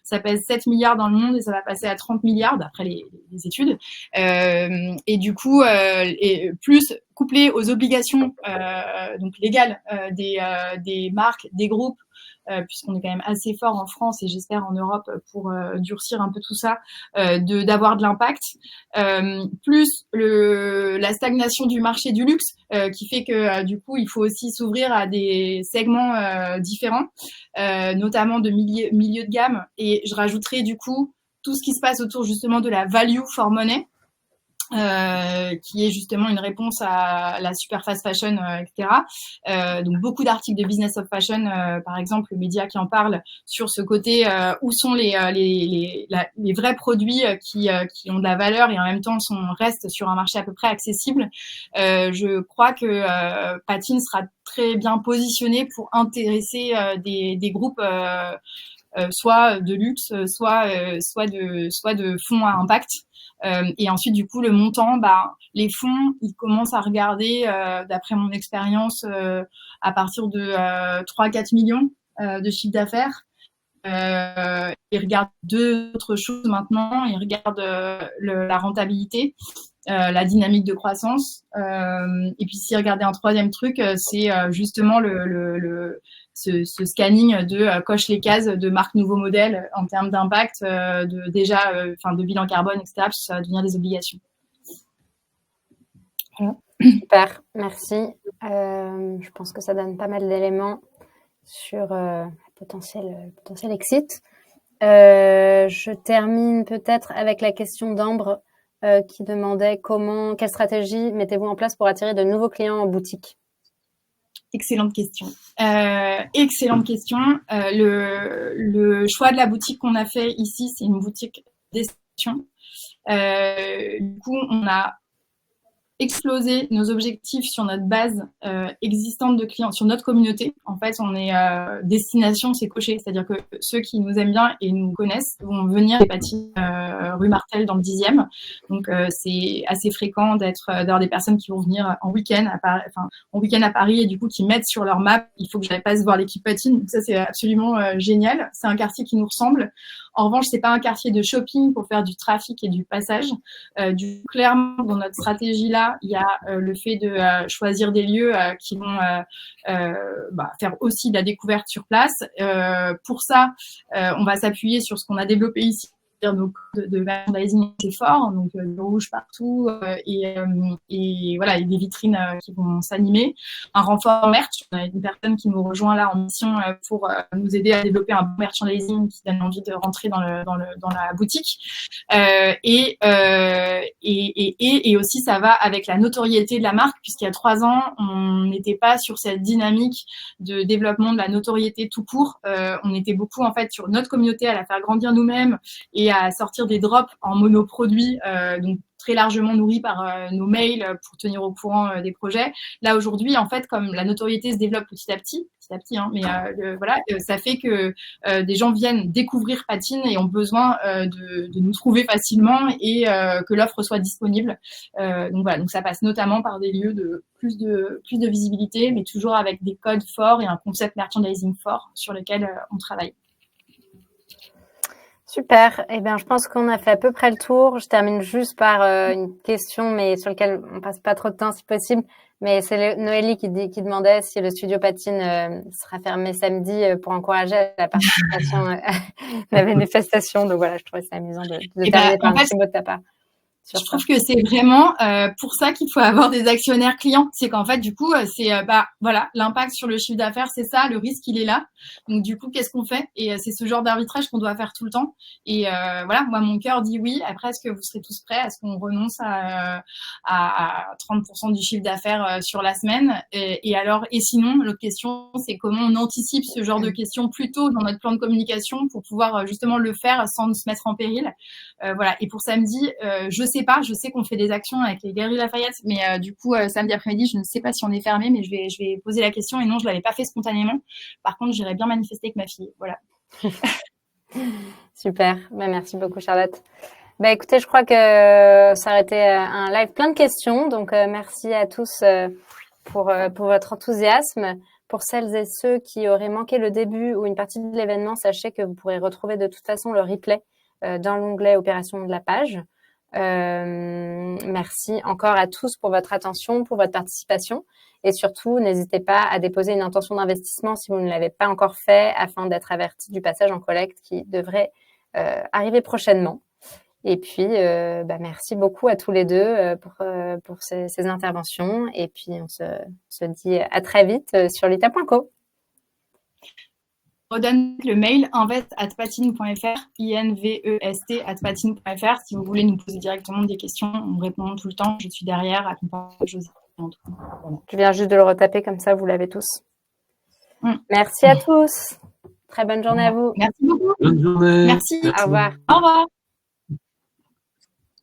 ça pèse 7 milliards dans le monde et ça va passer à 30 milliards d'après les études. Et du coup, et plus couplé aux obligations donc légales des marques, des groupes, puisqu'on est quand même assez fort en France et j'espère en Europe pour durcir un peu tout ça, d'avoir de l'impact, plus la stagnation du marché du luxe qui fait que du coup il faut aussi s'ouvrir à des segments différents, notamment de milieu de gamme, et je rajouterai du coup tout ce qui se passe autour justement de la value for money, qui est justement une réponse à la super fast fashion, etc. Donc beaucoup d'articles de Business of Fashion, par exemple, le média qui en parle sur ce côté où sont les vrais produits qui ont de la valeur et en même temps restent sur un marché à peu près accessible. Je crois que Patine sera très bien positionné pour intéresser des groupes soit de luxe, soit de fonds à impact. Et ensuite, du coup, le montant, les fonds, ils commencent à regarder, d'après mon expérience, à partir de 3-4 millions de chiffre d'affaires. Ils regardent deux autres choses maintenant. Ils regardent la rentabilité, la dynamique de croissance. Et puis, s'ils regardaient un troisième truc, c'est justement ce scanning de coche les cases de marque nouveau modèle en termes d'impact, de bilan carbone, etc., parce que ça va devenir des obligations. Voilà. Super, merci. Je pense que ça donne pas mal d'éléments sur potentiel exit. Je termine peut-être avec la question d'Ambre qui demandait quelle stratégie mettez-vous en place pour attirer de nouveaux clients en boutique? Excellente question. Excellente question. Le choix de la boutique qu'on a fait ici, c'est une boutique destination. Du coup, on a exploser nos objectifs sur notre base existante de clients, sur notre communauté. En fait, on est destination, c'est coché. C'est-à-dire que ceux qui nous aiment bien et nous connaissent vont venir à Patine rue Martel dans le 10e. Donc, c'est assez fréquent d'avoir des personnes qui vont venir en week-end à Paris et du coup qui mettent sur leur map, il faut que j'aille pas voir l'équipe Patine. Donc ça, c'est absolument génial. C'est un quartier qui nous ressemble. En revanche, c'est pas un quartier de shopping pour faire du trafic et du passage. Clairement, dans notre stratégie là, il y a le fait de choisir des lieux qui vont faire aussi de la découverte sur place. Pour ça, on va s'appuyer sur ce qu'on a développé ici, nos codes de merchandising assez forts, donc du rouge partout et voilà, et des vitrines qui vont s'animer. Un renfort merch, on a une personne qui nous rejoint là en mission pour nous aider à développer un bon merchandising qui donne envie de rentrer dans la boutique. Et aussi ça va avec la notoriété de la marque, puisqu'il y a 3 ans, on n'était pas sur cette dynamique de développement de la notoriété tout court. On était beaucoup en fait sur notre communauté à la faire grandir nous-mêmes et à sortir des drops en monoproduits, donc très largement nourris par nos mails pour tenir au courant des projets. Là, aujourd'hui, en fait, comme la notoriété se développe petit à petit, mais ça fait que des gens viennent découvrir Patine et ont besoin de nous trouver facilement et que l'offre soit disponible. Donc voilà, donc ça passe notamment par des lieux de plus de visibilité, mais toujours avec des codes forts et un concept merchandising fort sur lequel on travaille. Super. Eh bien, je pense qu'on a fait à peu près le tour. Je termine juste par une question, mais sur laquelle on passe pas trop de temps si possible. Mais c'est Noélie qui demandait si le studio Patine sera fermé samedi pour encourager la participation à la manifestation. Donc voilà, je trouvais ça amusant de terminer par un petit mot de ta part. Je trouve que c'est vraiment pour ça qu'il faut avoir des actionnaires clients. C'est qu'en fait, du coup, c'est l'impact sur le chiffre d'affaires, c'est ça, le risque, il est là. Donc, du coup, qu'est-ce qu'on fait? Et c'est ce genre d'arbitrage qu'on doit faire tout le temps. Et moi, mon cœur dit oui. Après, est-ce que vous serez tous prêts? Est-ce qu'on renonce à 30% du chiffre d'affaires sur la semaine? Et sinon, l'autre question, c'est comment on anticipe ce genre de questions plus tôt dans notre plan de communication pour pouvoir justement le faire sans se mettre en péril. Et pour samedi, je sais qu'on fait des actions avec les Galeries Lafayette, mais du coup, samedi après-midi, je ne sais pas si on est fermé, mais je vais poser la question. Et non, je ne l'avais pas fait spontanément. Par contre, j'irais bien manifester avec ma fille. Voilà. Super. Merci beaucoup, Charlotte. Écoutez, je crois que ça aurait été un live plein de questions. Donc, merci à tous pour votre enthousiasme. Pour celles et ceux qui auraient manqué le début ou une partie de l'événement, sachez que vous pourrez retrouver de toute façon le replay dans l'onglet Opération de la page. Merci encore à tous pour votre attention, pour votre participation. Et surtout, n'hésitez pas à déposer une intention d'investissement si vous ne l'avez pas encore fait afin d'être averti du passage en collecte qui devrait arriver prochainement. Et puis, merci beaucoup à tous les deux pour ces interventions. Et puis, on se dit à très vite sur lita.co. Je redonne le mail invest@patine.fr, invest@patine.fr. Si vous voulez nous poser directement des questions, on répond tout le temps. Je suis derrière, accompagnée de José. Voilà. Je viens juste de le retaper, comme ça, vous l'avez tous. Merci à tous. Très bonne journée à vous. Merci beaucoup. Bonne journée. Merci. Merci. Au revoir. Au revoir.